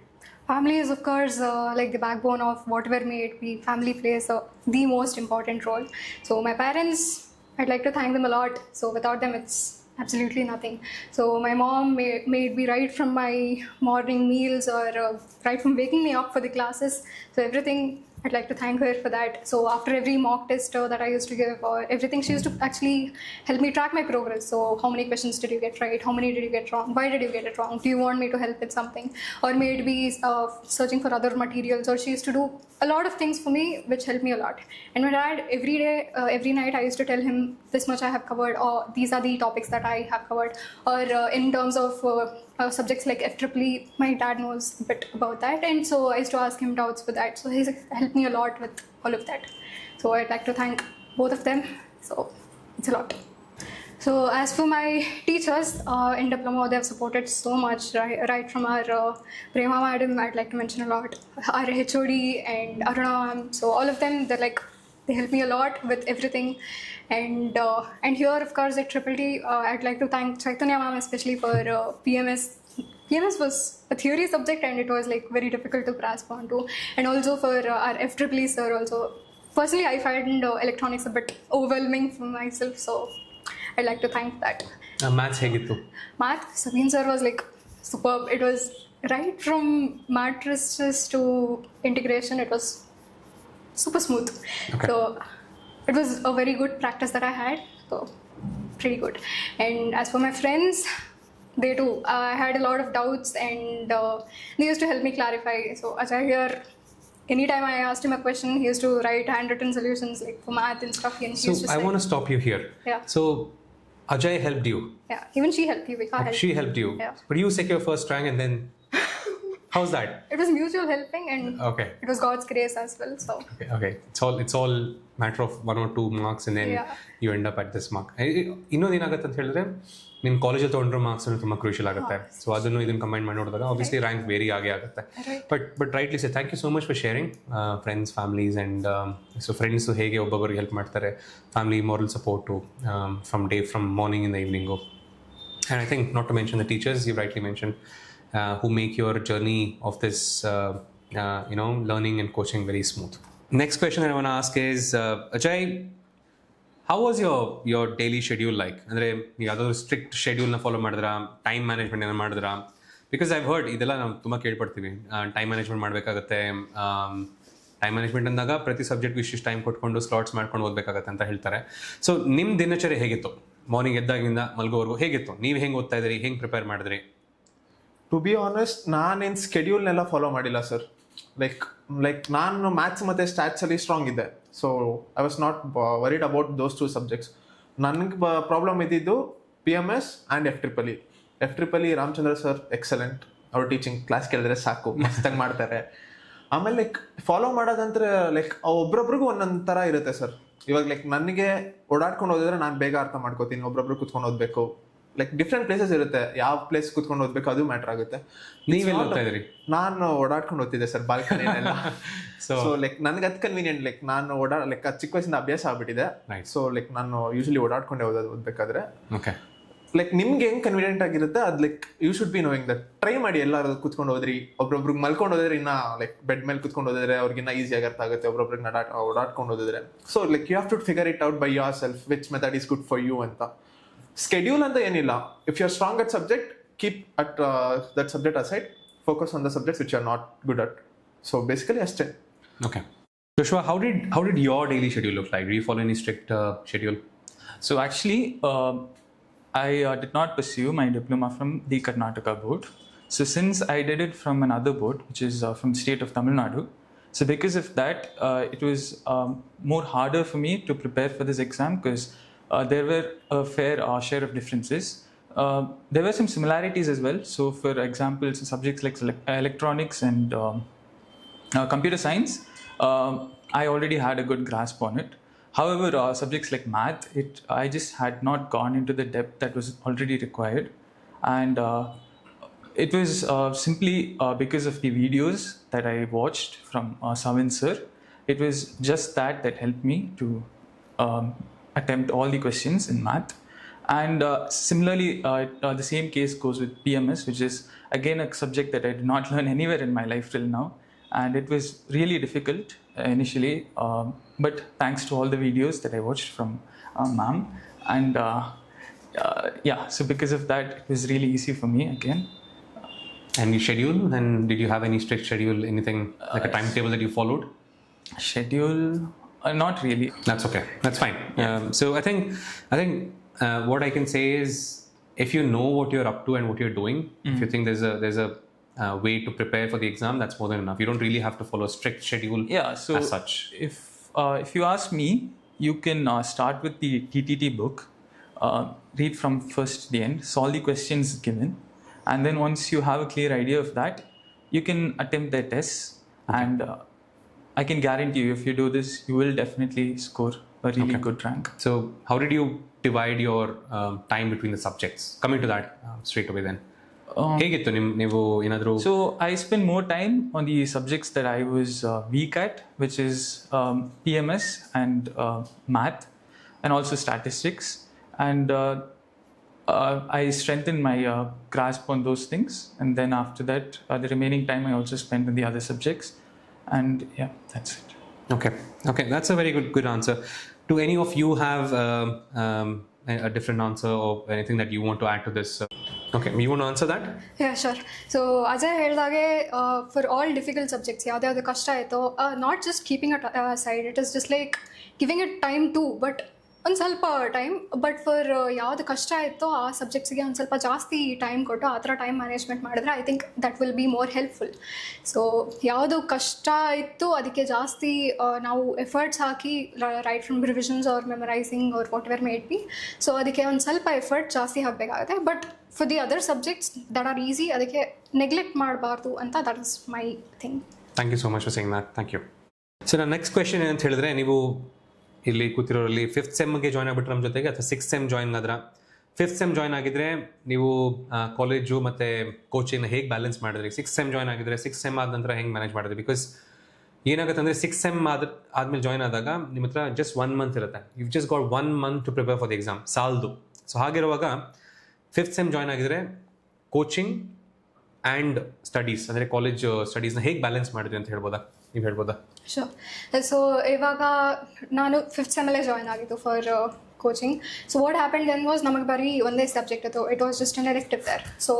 Family is, of course, like the backbone of whatever may it be. Family plays the most important role. So my parents, I'd like to thank them a lot. So without them, it's absolutely nothing. So my mom made me right from my morning meals or right from waking me up for the classes. So everything, I'd like to thank her for that. So after every mock test that I used to give or everything, she used to actually help me track my progress. So how many questions did you get right? How many did you get wrong? Why did you get it wrong? Do you want me to help with something? Or maybe searching for other materials. Or she used to do a lot of things for me, which helped me a lot. And my dad, every day, every night, I used to tell him this much I have covered, or these are the topics that I have covered. Or in terms of subjects like FEEE, my dad knows a bit about that, and so I used to ask him doubts for that. So he's helped me a lot with all of that. So I'd like to thank both of them. So it's a lot. So as for my teachers in diploma, they have supported so much, right from our Prema madam, I'd like to mention a lot, our HOD and Aruna ma'am. So all of them, they help me a lot with everything. And here, of course, at Triple T, I'd like to thank Chaitanya ma'am especially for PMS. PMS was a theory subject and it was like very difficult to grasp onto. And also for our FEEE sir also. Personally, I find electronics a bit overwhelming for myself, so I'd like to thank that. Maths hegittu? Math, Sabine sir was like superb. It was right from matrices to integration, it was super smooth. Okay. So it was a very good practice that I had. So pretty good. And as for my friends, they too, I had a lot of doubts and they used to help me clarify. So Ajay here, anytime I asked him a question, he used to write handwritten solutions like for math and stuff. And he So used to I say, want to stop you here. Yeah. So Ajay helped you. Yeah, even she helped you. Vika helped. She helped you. Yeah. But you secure first rank and then how's that? It was mutual helping and Okay. it was God's grace as well. So Okay. It's all matter of 1 or 2 marks and then Yeah. you end up at this mark. ಇನ್ನೊಂದು ಏನಾಗುತ್ತೆ ಅಂತ ಹೇಳಿದ್ರೆ ನಿಮ್ಮ ಕಾಲೇಜಲ್ಲಿ ತೊಗೊಂಡ್ರೆ marks ತುಂಬ crucial ಆಗುತ್ತೆ. So ಅದನ್ನು ಇದನ್ನು ಕಂಬೈನ್ ಮಾಡಿ ನೋಡಿದಾಗ ಆಬ್ವಿಯಸ್ಲಿ ರ್ಯಾಂಕ್ ವೇರಿ ಆಗೇ ಆಗುತ್ತೆ. But rightly say thank you so much for sharing friends families and so friends ಹೇಗೆ ಒಬ್ಬೊಬ್ಬರಿಗೆ ಹೆಲ್ಪ್ ಮಾಡ್ತಾರೆ, family moral support from morning in the evening. And I think not to mention the teachers you rightly mentioned who make your journey of this learning and coaching very smooth. Next question I want to ask is Ajay, how was your daily schedule like? Andre you ado strict schedule na follow madidra, time management ena madidra? Because I've heard idella ನಾವು ತುಂಬ ಕೇಳ್ಪಡ್ತೀವಿ, time management ಮಾಡಬೇಕಾಗತ್ತೆ. Time management ಅಂದಾಗ ಪ್ರತಿ ಸಬ್ಜೆಕ್ಟ್ಗೂ ಇಷ್ಟು time ಕೊಟ್ಕೊಂಡು slots ಮಾಡ್ಕೊಂಡು ಓದಬೇಕಾಗತ್ತೆ ಅಂತ ಹೇಳ್ತಾರೆ. ಸೊ ನಿಮ್ಮ ದಿನಚರಿ ಹೇಗಿತ್ತು? ಮಾರ್ನಿಂಗ್ ಎದ್ದಾಗಿಂದ ಮಲ್ಗೋವರೆಗೂ ಹೇಗಿತ್ತು? ನೀವು ಹೆಂಗೆ ಓದ್ತಾ ಇದ್ರಿ, ಹೆಂಗೆ ಪ್ರಿಪೇರ್ ಮಾಡಿದ್ರಿ? ಟು ಬಿ ಆನೆಸ್ಟ್, ನಾನೇನು ಸ್ಕೆಡ್ಯೂಲ್ನೆಲ್ಲ ಫಾಲೋ ಮಾಡಿಲ್ಲ ಸರ್. ಲೈಕ್ ನಾನು ಮ್ಯಾಥ್ಸ್ ಮತ್ತು ಸ್ಟ್ಯಾಟ್ಸಲ್ಲಿ ಸ್ಟ್ರಾಂಗ್ ಇದ್ದೆ. So I was not worried about those 2 subjects. ನನಗೆ ಪ್ರಾಬ್ಲಮ್ ಇದ್ದಿದ್ದು PMS and FEEE. Ramachandra sir excellent. ಅವ್ರ ಟೀಚಿಂಗ್ ಕ್ಲಾಸ್ ಕೇಳಿದ್ರೆ ಸಾಕು, ಮಸ್ತಾಗಿ ಮಾಡ್ತಾರೆ. ಆಮೇಲೆ ಲೈಕ್ ಫಾಲೋ ಮಾಡೋದಂದ್ರೆ ಲೈಕ್ ಒಬ್ರೊಬ್ರಿಗೂ ಒಂದೊಂದು ಥರ ಇರುತ್ತೆ ಸರ್. ಇವಾಗ ಲೈಕ್ ನನಗೆ ಓಡಾಡ್ಕೊಂಡು ಓದಿದ್ರೆ ನಾನು ಬೇಗ ಅರ್ಥ ಮಾಡ್ಕೋತೀನಿ, ಒಬ್ರೊಬ್ರು ಕುತ್ಕೊಂಡು ಓದಬೇಕು. ಲೈಕ್ ಡಿಫ್ರೆಂಟ್ ಪ್ಲೇಸಸ್ ಇರುತ್ತೆ, ಯಾವ ಪ್ಲೇಸ್ ಕುತ್ಕೊಂಡು ಓದಬೇಕು ಅದು ಮ್ಯಾಟರ್ ಆಗುತ್ತೆ. ನೀವೆಲ್ಲ ಓದ್ತಾ ಇದ್ರಿ? ನಾನು ಓಡಾಡ್ಕೊಂಡು ಓದ್ತಿದ್ದೆ ಸರ್, ಬಾಲ್ಕನಿನೆಲ್ಲ. ಸೊ ಲೈಕ್ ನನಗೆ ಅದು ಕನ್ವೀನಿಯಂಟ್. ಲೈಕ್ ನಾನು ಲೈಕ್ ಚಿಕ್ಕ ವಯಸ್ಸಿಂದ ಅಭ್ಯಾಸ ಆಗ್ಬಿಟ್ಟಿದೆ. ಸೊ ಲೈಕ್ ನಾನು ಯೂಶಲಿ ಓಡಾಡ್ಕೊಂಡೆ ಓದಬೇಕಾದ್ರೆ. ಓಕೆ. ಲೈಕ್ ನಿಮ್ಗೆ ಹೆಂಗ್ ಕನ್ವೀನಿಯಂಟ್ ಆಗಿರುತ್ತೆ ಅದು like you should be knowing that. Try ಮಾಡಿ ಎಲ್ಲರೂ ಕುತ್ಕೊಂಡು ಹೋದ್ರಿ. ಒಬ್ರೊಬ್ರಿಗೆ ಮಲ್ಕೊಂಡು ಹೋದ್ರೆ ಇನ್ನ ಲೈಕ್ ಬೆಡ್ ಮೇಲೆ ಕುತ್ಕೊಂಡು ಹೋದ್ರೆ ಅವ್ರಿಗಿನ್ನ ಈಸಿಯಾಗಿ ಅರ್ಥ ಆಗುತ್ತೆ. ಒಬ್ರೊಬ್ರಿಗೆ ಓಡಾಡ್ಕೊಂಡು ಹೋದ್ರೆ so like you have to figure it out by yourself which method is good for you ಅಂತ. ಸ್ಕೆಡ್ಯೂಲ್ ಅಂತ ಏನಿಲ್ಲ. If you are strong at subject, keep at that subject aside, focus on the subjects which are not good at. So basically ಅಷ್ಟೇ. Okay. Joshua, how did your daily schedule look like? Do you follow any strict schedule? So actually, I did not pursue my diploma from the Karnataka board. So since I did it from another board, which is from the state of Tamil Nadu, so because of that, it was more harder for me to prepare for this exam because there were a fair share of differences. There were some similarities as well. So, for example, subjects like electronics and computer science, I already had a good grasp on it. However, subjects like math, I just had not gone into the depth that was already required, and it was simply because of the videos that I watched from Savin sir. It was just that helped me to attempt all the questions in math. And similarly, the same case goes with PMS, which is again a subject that I did not learn anywhere in my life till now. And it was really difficult initially, but thanks to all the videos that I watched from ma'am. And yeah, so because of that, it was really easy for me again. And you schedule? And did you have any strict schedule, anything like a timetable that you followed? Schedule? Not really. That's okay. That's fine. So I think what I can say is, if you know what you're up to and what you're doing, if you think there's a way to prepare for the exam, that's more than enough. You don't really have to follow a strict schedule. Yeah. So as such, if you ask me, you can start with the TTT book, read from first to the end, solve the questions given, and then once you have a clear idea of that, you can attempt the tests. Okay. And I can guarantee you, if you do this, you will definitely score a really good rank. So how did you divide your time between the subjects? Coming to that straight away then. ಹೇಗಿತ್ತು ನೀವು ಏನಾದರೂ? So I spend more time on the subjects that I was weak at, which is PMS and math, and also statistics. And I strengthened my grasp on those things. And then after that, the remaining time I also spent on the other subjects. And yeah, that's it. Okay, that's a very good answer. Do any of you have a different answer or anything that you want to add to this? Okay, you want to answer that? Yeah, sure. So Ajay ಹೇಳಿದಾಗೆ for all difficult subjects, ಯಾವ್ದು ಕಷ್ಟ ಆಯಿತು, not just keeping it aside, it is just like giving it time too, but ಒಂದು ಸ್ವಲ್ಪ time. But for ಯಾವ್ದು ಕಷ್ಟ ಇತ್ತೋ ಆ ಸಬ್ಜೆಕ್ಟ್ಸ್ಗೆ ಒಂದು ಸ್ವಲ್ಪ ಜಾಸ್ತಿ ಟೈಮ್ ಕೊಟ್ಟು ಆ ಥರ ಟೈಮ್ ಮ್ಯಾನೇಜ್ಮೆಂಟ್ ಮಾಡಿದ್ರೆ I think that will be more helpful. So ಯಾವುದು ಕಷ್ಟ ಇತ್ತು ಅದಕ್ಕೆ ಜಾಸ್ತಿ ನಾವು ಎಫರ್ಟ್ಸ್ ಹಾಕಿ right from revisions or memorising or whatever may be, so ಅದಕ್ಕೆ ಒಂದು ಸ್ವಲ್ಪ ಎಫರ್ಟ್ ಜಾಸ್ತಿ ಹಾಕಬೇಕಾಗುತ್ತೆ. But for the other subjects that are easy, ಅದಕ್ಕೆ ನೆಗ್ಲೆಕ್ಟ್ ಮಾಡಬಾರ್ದು ಅಂತ that is my thing. Thank you so much for saying that. Thank you. So ನನ್ನ next question ಏನಂತ ಹೇಳಿದ್ರೆ, ನೀವು ಇಲ್ಲಿ ಕೂತಿರೋರಲ್ಲಿ 5th ಸೆಮ್ಗೆ ಜಾಯ್ನ್ ಆಗಿಬಿಟ್ರೆ ನಮ್ಮ ಜೊತೆಗೆ, ಅಥವಾ 6th ಸೆಮ್ ಜಾಯ್ನ್ ಆದ್ರೆ, 5th ಸೆಮ್ ಜಾಯ್ನ್ ಆಗಿದ್ರೆ ನೀವು ಕಾಲೇಜು ಮತ್ತು ಕೋಚಿಂಗ್ನ ಹೇಗೆ ಬ್ಯಾಲೆನ್ಸ್ ಮಾಡಿದ್ರಿ? 6th ಸೆಮ್ ಜಾಯ್ನ್ ಆಗಿದ್ರೆ 6th ಸೆಮ್ ಆದ ನಂತರ ಹೆಂಗೆ ಮ್ಯಾನೇಜ್ ಮಾಡಿದ್ರಿ? ಬಿಕಾಸ್ ಏನಾಗುತ್ತೆ ಅಂದರೆ 6th ಸೆಮ್ ಆದ್ಮೇಲೆ ಜಾಯ್ನ್ ಆದಾಗ ನಿಮ್ಮ ಹತ್ರ ಜಸ್ಟ್ 1 ಮಂತ್ ಇರುತ್ತೆ. You just got 1 month to prepare for the exam, ಸಾಲದು. ಸೊ ಹಾಗಿರುವಾಗ 5th ಸೆಮ್ ಜಾಯ್ನ್ ಆಗಿದ್ರೆ ಕೋಚಿಂಗ್ ಆ್ಯಂಡ್ ಸ್ಟಡೀಸ್ ಅಂದರೆ ಕಾಲೇಜ್ ಸ್ಟಡೀಸ್ನ ಹೇಗೆ ಬ್ಯಾಲೆನ್ಸ್ ಮಾಡಿದ್ರಿ ಅಂತ ಹೇಳ್ಬೋದಾ? ನೀವು ಹೇಳ್ಬೋದಾ? ಶೋರ್. ಸೊ ಇವಾಗ ನಾನು 5th ಸೆಮ್ಮಲ್ಲೇ ಜಾಯ್ನ್ ಆಗಿದ್ದು for coaching. So what happen then was, ನಮಗೆ ಬರೀ ಒಂದೇ ಸಬ್ಜೆಕ್ಟ್ ಇತ್ತು. It was just an elective there. So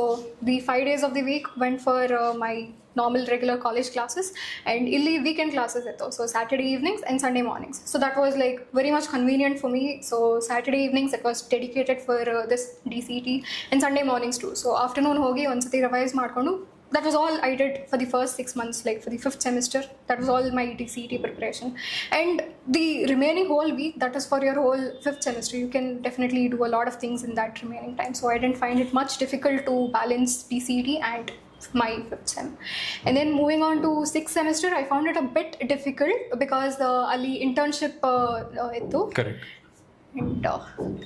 the 5 days of the week went for my normal regular college classes, and illi weekend classes itto, so Saturday evenings and Sunday mornings. So that was like very much convenient for me. So Saturday evenings it was dedicated for this DCET, and Sunday mornings too. So afternoon hogi ondsati revise ಮಾಡ್ಕೊಂಡು, that was all I did for the first 6 months, like for the 5th semester. That was all my DCET preparation. And the remaining whole week, that is for your whole 5th semester. You can definitely do a lot of things in that remaining time. So I didn't find it much difficult to balance DCET and my 5th sem. And then moving on to 6th semester, I found it a bit difficult because the ali internship ittu. Correct. And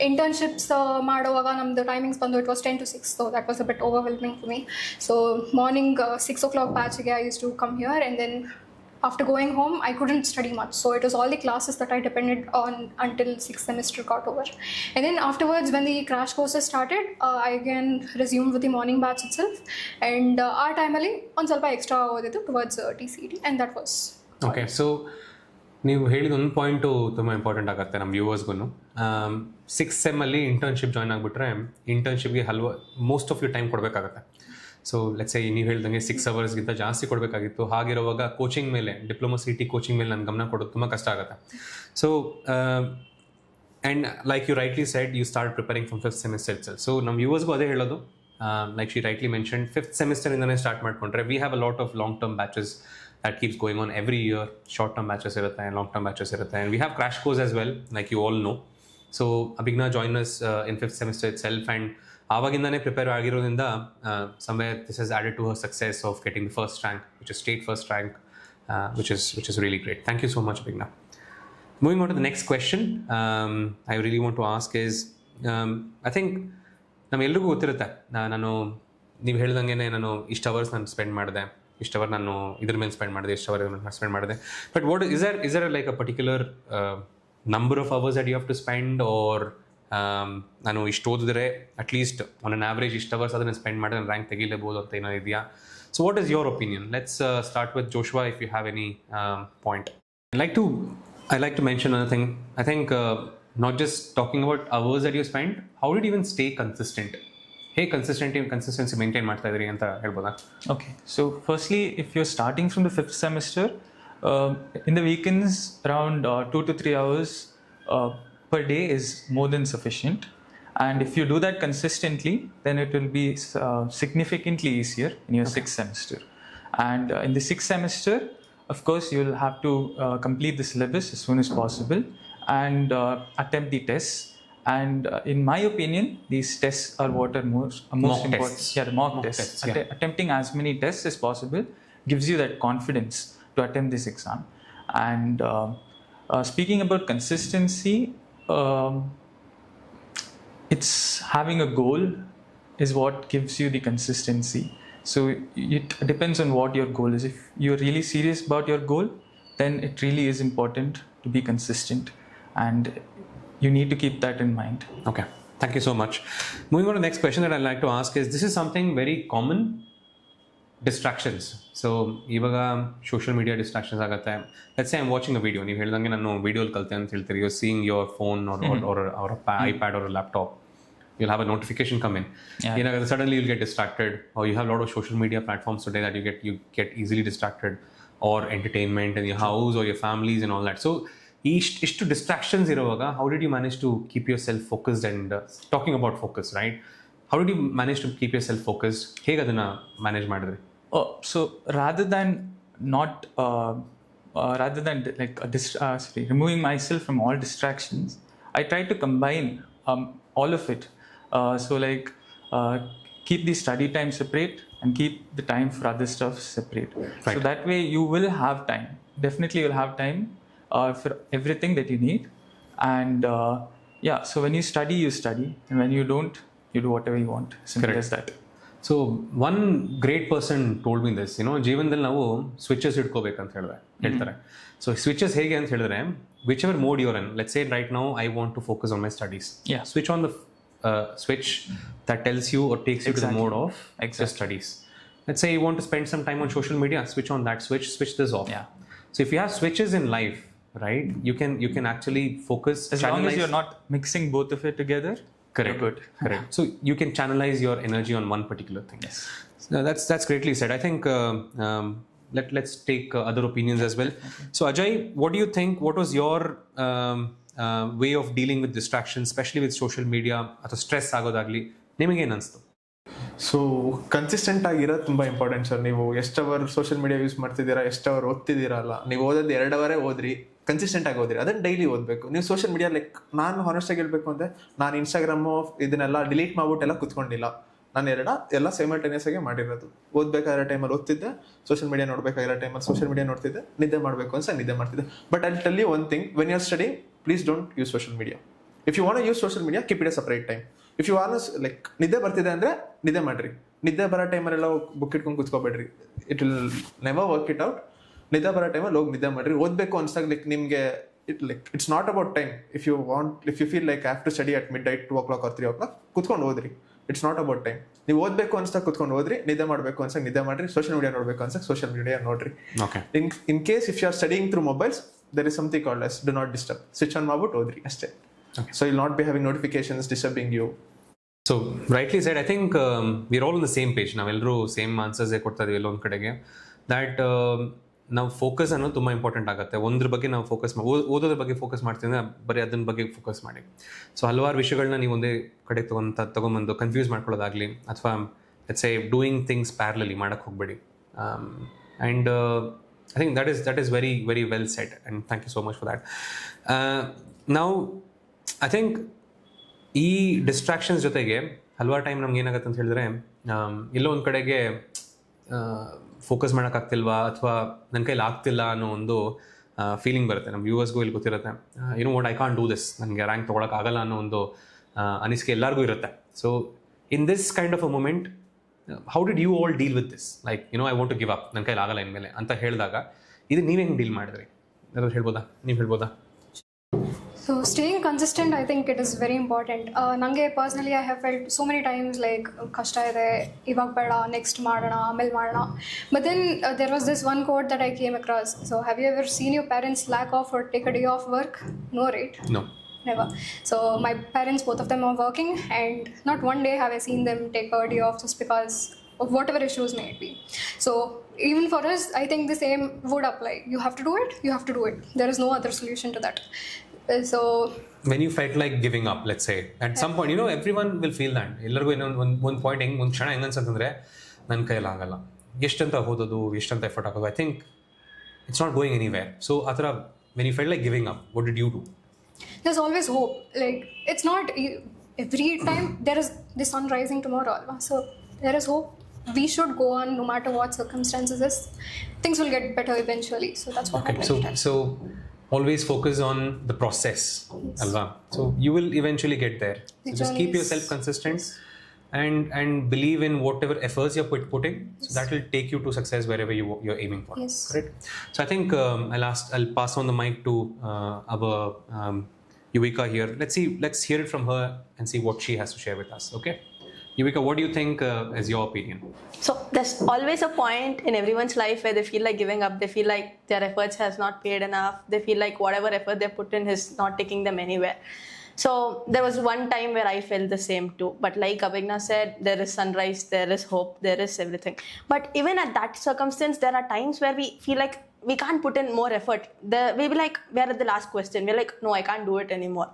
internships ಮಾಡುವಾಗ ನಮ್ಮದು timings ಬಂದು it was 10 to 6, so that was a bit overwhelming for me. So morning 6 o'clock batchಗೆ I used to come here, and then after going home I couldn't study much. So it was all the classes that I depended on until 6th semester got over. And then afterwards, when the crash courses started, I again resumed with the morning batch itself, and our time ಅಲ್ಲಿ ಒಂದು ಸ್ವಲ್ಪ extra ಓದಿದ್ದು towards DCET, and that was okay. So ನೀವು ಹೇಳಿದ ಒಂದು point ತುಂಬ important ಆಗುತ್ತೆ ನಮ್ಮ ವ್ಯೂವರ್ಸ್ಗೂ. 6th ಸೆಮ್ಮಲ್ಲಿ ಇಂಟರ್ನ್ಶಿಪ್ ಜಾಯ್ನ್ ಆಗಿಬಿಟ್ರೆ ಇಂಟರ್ನ್ಶಿಪ್ಗೆ ಮೋಸ್ಟ್ ಆಫ್ ಯು ಟೈಮ್ ಕೊಡಬೇಕಾಗತ್ತೆ. ಸೊ ಲೆಟ್ಸ್ ಸೇ ನೀವು ಹೇಳ್ದಂಗೆ 6 hours ಜಾಸ್ತಿ ಕೊಡಬೇಕಾಗಿತ್ತು. ಹಾಗಿರುವಾಗ ಕೋಚಿಂಗ್ ಮೇಲೆ, ಡಿಪ್ಲೊಮಾ CET ಕೋಚಿಂಗ್ ಮೇಲೆ ನನ್ನ ಗಮನ ಕೊಡೋದು ತುಂಬ ಕಷ್ಟ ಆಗುತ್ತೆ. So and like you rightly said, you start preparing from 5th semester itself. So ನಮ್ಮ ವ್ಯೂವರ್ಸ್ಗೂ ಅದೇ ಹೇಳೋದು, like she rightly mention, 5th semester start ಮಾಡಿಕೊಂಡ್ರೆ we have a lot of long term batches that keeps going on every year. Short term batches irutte and long term batches irutte, and we have crash course as well, like you all know. So Abhigna joined us in 5th semester itself, and ಆವಾಗಿಂದನೇ prepare ಆಗಿರೋದ್ರಿಂದ somewhere this has added to her success of getting the first rank, which is state first rank, which is really great. Thank you so much, Bigna. Moving on to the next question, I really want to ask is, I think ನಮ್ಮೆಲ್ರಿಗೂ ಗೊತ್ತಿರುತ್ತೆ, ನಾನು ನೀವು ಹೇಳ್ದಂಗೆ ನಾನು ಇಷ್ಟು hours ನಾನು spend ಮಾಡಿದೆ, ಇಷ್ಟು hour ನಾನು ಇದ್ರ ಮೇಲೆ ಸ್ಪೆಂಡ್ ಮಾಡಿದೆ, ಇಷ್ಟು ಅವರ್ ಸ್ಪೆಂಡ್ ಮಾಡಿದೆ. But what is there like a particular number of hours that you have to spend, or ನಾನು ಇಷ್ಟು ಓದಿದ್ರೆ ಅಟ್ಲೀಸ್ಟ್ ಆನ್ ಅನ್ ಆವ್ರೇಜ್ ಇಷ್ಟು ಅವರ್ಸ್ ಅದನ್ನು ಸ್ಪೆಂಡ್ ಮಾಡಿ ನಾನು ರ್ಯಾಂಕ್ ತೆಗಿಲೇಬೋದು ಅಂತ ಏನೋ ಇದೆಯಾ? So what is your opinion? Let's start with Joshua, if you have any point. I like to mention another thing. I think not just talking about hours that you spend, how did you even stay consistent? Hey, consistency maintain ಮಾಡ್ತಾ ಇದ್ರಿ ಅಂತ ಹೇಳ್ಬೋದಾ? Okay, so firstly, if you're starting from the 5th semester, in the weekends around 2 to 3 hours per day is more than sufficient, and if you do that consistently, then it will be significantly easier in your 6th semester. And in the 6th semester, of course, you'll have to complete the syllabus as soon as possible and attempt the tests. And in my opinion, these tests are what are most important. Tests. Yeah, the mock tests. Attempting as many tests as possible gives you that confidence to attempt this exam. And speaking about consistency, it's having a goal is what gives you the consistency. So it depends on what your goal is. If you're really serious about your goal, then it really is important to be consistent, and you need to keep that in mind. Okay, thank you so much. Moving on to the next question that I'd like to ask is, this is something very common, distractions. So ಇವಾಗ social media distractions ಆಗುತ್ತೆ. Let's say I am watching a video, ನೀವು ಹೇಳ್ದಂಗೆ ನಾನು ವಿಡಿಯೋಲಿ ಕಲಿತೆ ಅಂತ ಹೇಳ್ತೀರಿ, you seeing your phone or iPad or a laptop, you'll have a notification come in. You know, suddenly you'll get distracted, or you have a lot of social media platforms today that you get easily distracted, or entertainment in your house or your families and all that. So ishtu distractions iruvaga, how did you manage to keep yourself focused? And talking about focus, right, how did you manage to keep yourself focused? Hege adana manage madidri? So rather than removing myself from all distractions, I try to combine all of it. So like keep the study time separate and keep the time for other stuff separate. Right. So that way you will have time. Definitely you'll have time for everything that you need. And so when you study, and when you don't, you do whatever you want. Simple as that. So one great person told me this, ಜೀವನದಲ್ಲಿ ನಾವು switches ಇಟ್ಕೋಬೇಕಂತ ಹೇಳ್ತಾರೆ. So switches ಹೇಗೆ ಅಂತ ಹೇಳಿದ್ರೆ, whichever mode you're in, let's say right now I want to focus on my studies, switch on the switch that tells you or takes you to the mode of your studies. Let's say you want to spend some time on social media, switch on that switch this off. So if you have switches in life, right, you can actually focus, as long as you're not mixing both of it together. Correct. Good. Correct. So you can channelize your energy on one particular thing. Yes. That's greatly said. I think let's take other opinions as well. So Ajay, what do you think? What was your way of dealing with distractions, especially with social media ಅಥವಾ stress ಆಗೋದಾಗ್ಲಿ, ನಿಮಗೆ ಏನು ಅನಿಸ್ತು? So consistent ಆಗಿರೋದು ತುಂಬ important sir. ನೀವು ಎಷ್ಟು hour social media use ಮಾಡ್ತಿದ್ದೀರಾ, ಎಷ್ಟು ಅವರ್ ಓದ್ತಿದ್ದೀರಲ್ಲ, ನೀವು ಓದೋದು 2 ಅವರೇ ಓದ್ರಿ, ಕನ್ಸಿಸ್ಟೆಂಟ್ ಆಗಿ ಓದ್ರಿ, ಅದನ್ನು ಡೈಲಿ ಓದಬೇಕು. ನೀವು ಸೋಷಿಯಲ್ ಮೀಡಿಯಾ ಲೈಕ್ ನಾನು ಹಾನೆಸ್ಟಾಗಿ ಹೇಳ್ಬೇಕು ಅಂದರೆ, ನಾನು ಇನ್ಸ್ಟಾಗ್ರಾಮು ಇದನ್ನೆಲ್ಲ ಡಿಲೀಟ್ ಮಾಡ್ಬಿಟ್ಟೆಲ್ಲ ಕುತ್ಕೊಂಡಿಲ್ಲ. ನಾನು ಎಲ್ಲ ಸೈಮಲ್ಟೇನಿಯಸ್ ಆಗಿ ಮಾಡಿರೋದು. ಓದಬೇಕಾಗಿರೋ ಟೈಮಲ್ಲಿ ಓದ್ತಿದ್ದೆ, ಸೋಷಿಯಲ್ ಮೀಡಿಯಾ ನೋಡಬೇಕಾಗಿರೋ ಟೈಮಲ್ಲಿ ಸೋಷಿಯಲ್ ಮೀಡಿಯಾ ನೋಡ್ತಿದ್ದೆ, ನಿದ್ದೆ ಮಾಡಬೇಕು ಅನ್ಸ ನಿದ್ದೆ ಮಾಡ್ತಿದ್ದೆ. But I tell you one thing, when you are studying, please don't use social media. If you want use social media, keep it a separate time. If you want like ನಿದ್ದೆ ಬರ್ತಿದೆ ಅಂದರೆ ನಿದ್ದೆ ಮಾಡಿರಿ. ನಿದ್ದೆ ಬರೋ ಟೈಮಲ್ಲೆಲ್ಲ ಬುಕ್ ಇಟ್ಕೊಂಡು ಕೂತ್ಕೋಬೇಡ್ರಿ, it will never work it out. ನಿದ್ದೆ ಬರೋ ಟೈಮಲ್ಲಿ ಹೋಗಿ ನಿದ್ದೆ ಮಾಡಿರಿ. ಓದಬೇಕು ಅನ್ಸಾಗ ಲೈಕ್ ನಿಮಗೆ it's not about time. If you feel like I have to study at midnight 2 o'clock or 3 o'clock, ಕುತ್ಕೊಂಡು ಓದ್ರಿ. It's not about time. ನೀವು ಓದಬೇಕು ಅನ್ಸ್ದಾಗ ಕುತ್ಕೊಂಡು ಓದ್ರಿ, ನಿದ್ದೆ ಮಾಡಬೇಕು ಅನ್ಸಾಗ ನಿದ್ದೆ ಮಾಡಿರಿ, ಸೋಷಿಯಲ್ ಮೀಡಿಯಾ ನೋಡಬೇಕು ಅನ್ಸಾಗ ಸೋಷಿಯಲ್ ಮೀಡಿಯಾ ನೋಡ್ರಿ. In case if you are studying through mobiles, there is something called as do not disturb. Switch on ಮಾಡ್ಬಿಟ್ಟು ಓದ್ರಿ ಅಷ್ಟೇ. So you'll not be having notifications disturbing you. So rightly said. I think we're all on the same page. ನಾವೆಲ್ಲರೂ same ಆನ್ಸರ್ಸೇ ಕೊಡ್ತಾ ಇದೀವಿ ಎಲ್ಲೊಂದು ಕಡೆಗೆ. That ನಾವು focus ಅನ್ನೋದು ತುಂಬ ಇಂಪಾರ್ಟೆಂಟ್ ಆಗುತ್ತೆ. ಒಂದ್ರ ಬಗ್ಗೆ ನಾವು ಫೋಕಸ್ ಓದೋದ್ರ ಬಗ್ಗೆ ಫೋಕಸ್ ಮಾಡ್ತೀವಿ ಅಂದರೆ ಬರೀ ಅದನ್ನ ಬಗ್ಗೆ ಫೋಕಸ್ ಮಾಡಿ. ಸೊ ಹಲವಾರು ವಿಷಯಗಳನ್ನ ನೀವು ಒಂದೇ ಕಡೆ ತೊಗೊಂಬಂದು ಕನ್ಫ್ಯೂಸ್ ಮಾಡ್ಕೊಳ್ಳೋದಾಗಲಿ, ಅಥವಾ ಲೆಟ್ಸ್ ಸೇ ಡೂಯಿಂಗ್ ಥಿಂಗ್ಸ್ ಪ್ಯಾರಲಲಿ ಮಾಡೋಕ್ಕೆ ಹೋಗಬೇಡಿ. And I think that is very, very well said, and thank you so much for that. Now, I think ಈ ಡಿಸ್ಟ್ರಾಕ್ಷನ್ಸ್ ಜೊತೆಗೆ ಹಲವಾರು ಟೈಮ್ ನಮ್ಗೆ ಏನಾಗುತ್ತೆ ಅಂತ ಹೇಳಿದ್ರೆ ಎಲ್ಲೋ ಒಂದು ಕಡೆಗೆ ಫೋಕಸ್ ಮಾಡೋಕ್ಕಾಗ್ತಿಲ್ವಾ ಅಥವಾ ನನ್ನ ಕೈಲಿ ಆಗ್ತಿಲ್ಲ ಅನ್ನೋ ಒಂದು ಫೀಲಿಂಗ್ ಬರುತ್ತೆ. ನಮ್ಮ ವ್ಯೂವರ್ಸ್ಗೂ ಇಲ್ಲಿ ಗೊತ್ತಿರುತ್ತೆ, what I can't do this, ನನಗೆ ರ್ಯಾಂಕ್ ತೊಗೊಳಕ್ಕಾಗಲ್ಲ ಅನ್ನೋ ಒಂದು ಅನಿಸಿಕೆ ಎಲ್ಲರಿಗೂ ಇರುತ್ತೆ. So in this kind of a moment, how did you all deal with this? Like I want to give up, ನನ್ನ ಕೈಲಿ ಆಗಲ್ಲ ಇನ್ಮೇಲೆ ಅಂತ ಹೇಳಿದಾಗ ಇದು ನೀವು ಹೆಂಗೆ ಡೀಲ್ ಮಾಡಿದ್ರಿ? ಯಾರಾದ್ರು ಹೇಳ್ಬೋದಾ? ನೀವು ಹೇಳ್ಬೋದಾ? So staying consistent, I think it is very important. Nange personally, I have felt so many times like kashta ide, ivag beda, next madana, amel madana. But then there was this one quote that I came across. So have you ever seen your parents slack off or take a day off work? No, right? No. Never. So my parents, both of them are working, and not one day have I seen them take a day off just because of whatever issues may it be. So even for us, I think the same would apply. You have to do it, you have to do it. There is no other solution to that. So when you felt like giving up, let's say, at some point, everyone will feel that. ಎಲ್ಲರಿಗೂ ಒಂದು point ಒಂದು ಕ್ಷಣ ಹೆಂಗೆ ಅನ್ಸಂತಂದ್ರೆ ನನ್ನ ಕೈಯಲ್ಲಿ ಆಗಲ್ಲ, ಎಷ್ಟಂತ ಓದೋದು, ಎಷ್ಟಂತ ಎಫರ್ಟ್ ಹಾಕೋದು, I think it's not going anywhere. So ಆ ಥರ when you felt like giving up, what did you do? there's always hope. Like it's not every time there is the sun rising tomorrow, alva. So there is hope. We should go on no matter what circumstances is. Things will get better eventually. So that's what Okay, so always focus on the process, alva. So you will eventually get there. So just keep yourself consistent and believe in whatever efforts you're putting. So that will take you to success wherever you're aiming for. Yes. Correct. So I think I'll pass on the mic to our Yuvika here. Let's hear it from her and see what she has to share with us. Okay, Yuvika, what do you think is your opinion? So there's always a point in everyone's life where they feel like giving up. They feel like their efforts has not paid enough. They feel like whatever effort they put in is not taking them anywhere. So there was one time where I felt the same too. But like Abhigna said, there is sunrise, there is hope, there is everything. But even at that circumstance, there are times where we feel like we can't put in more effort. We'll be like, we're at the last question. We're like, no, I can't do it anymore.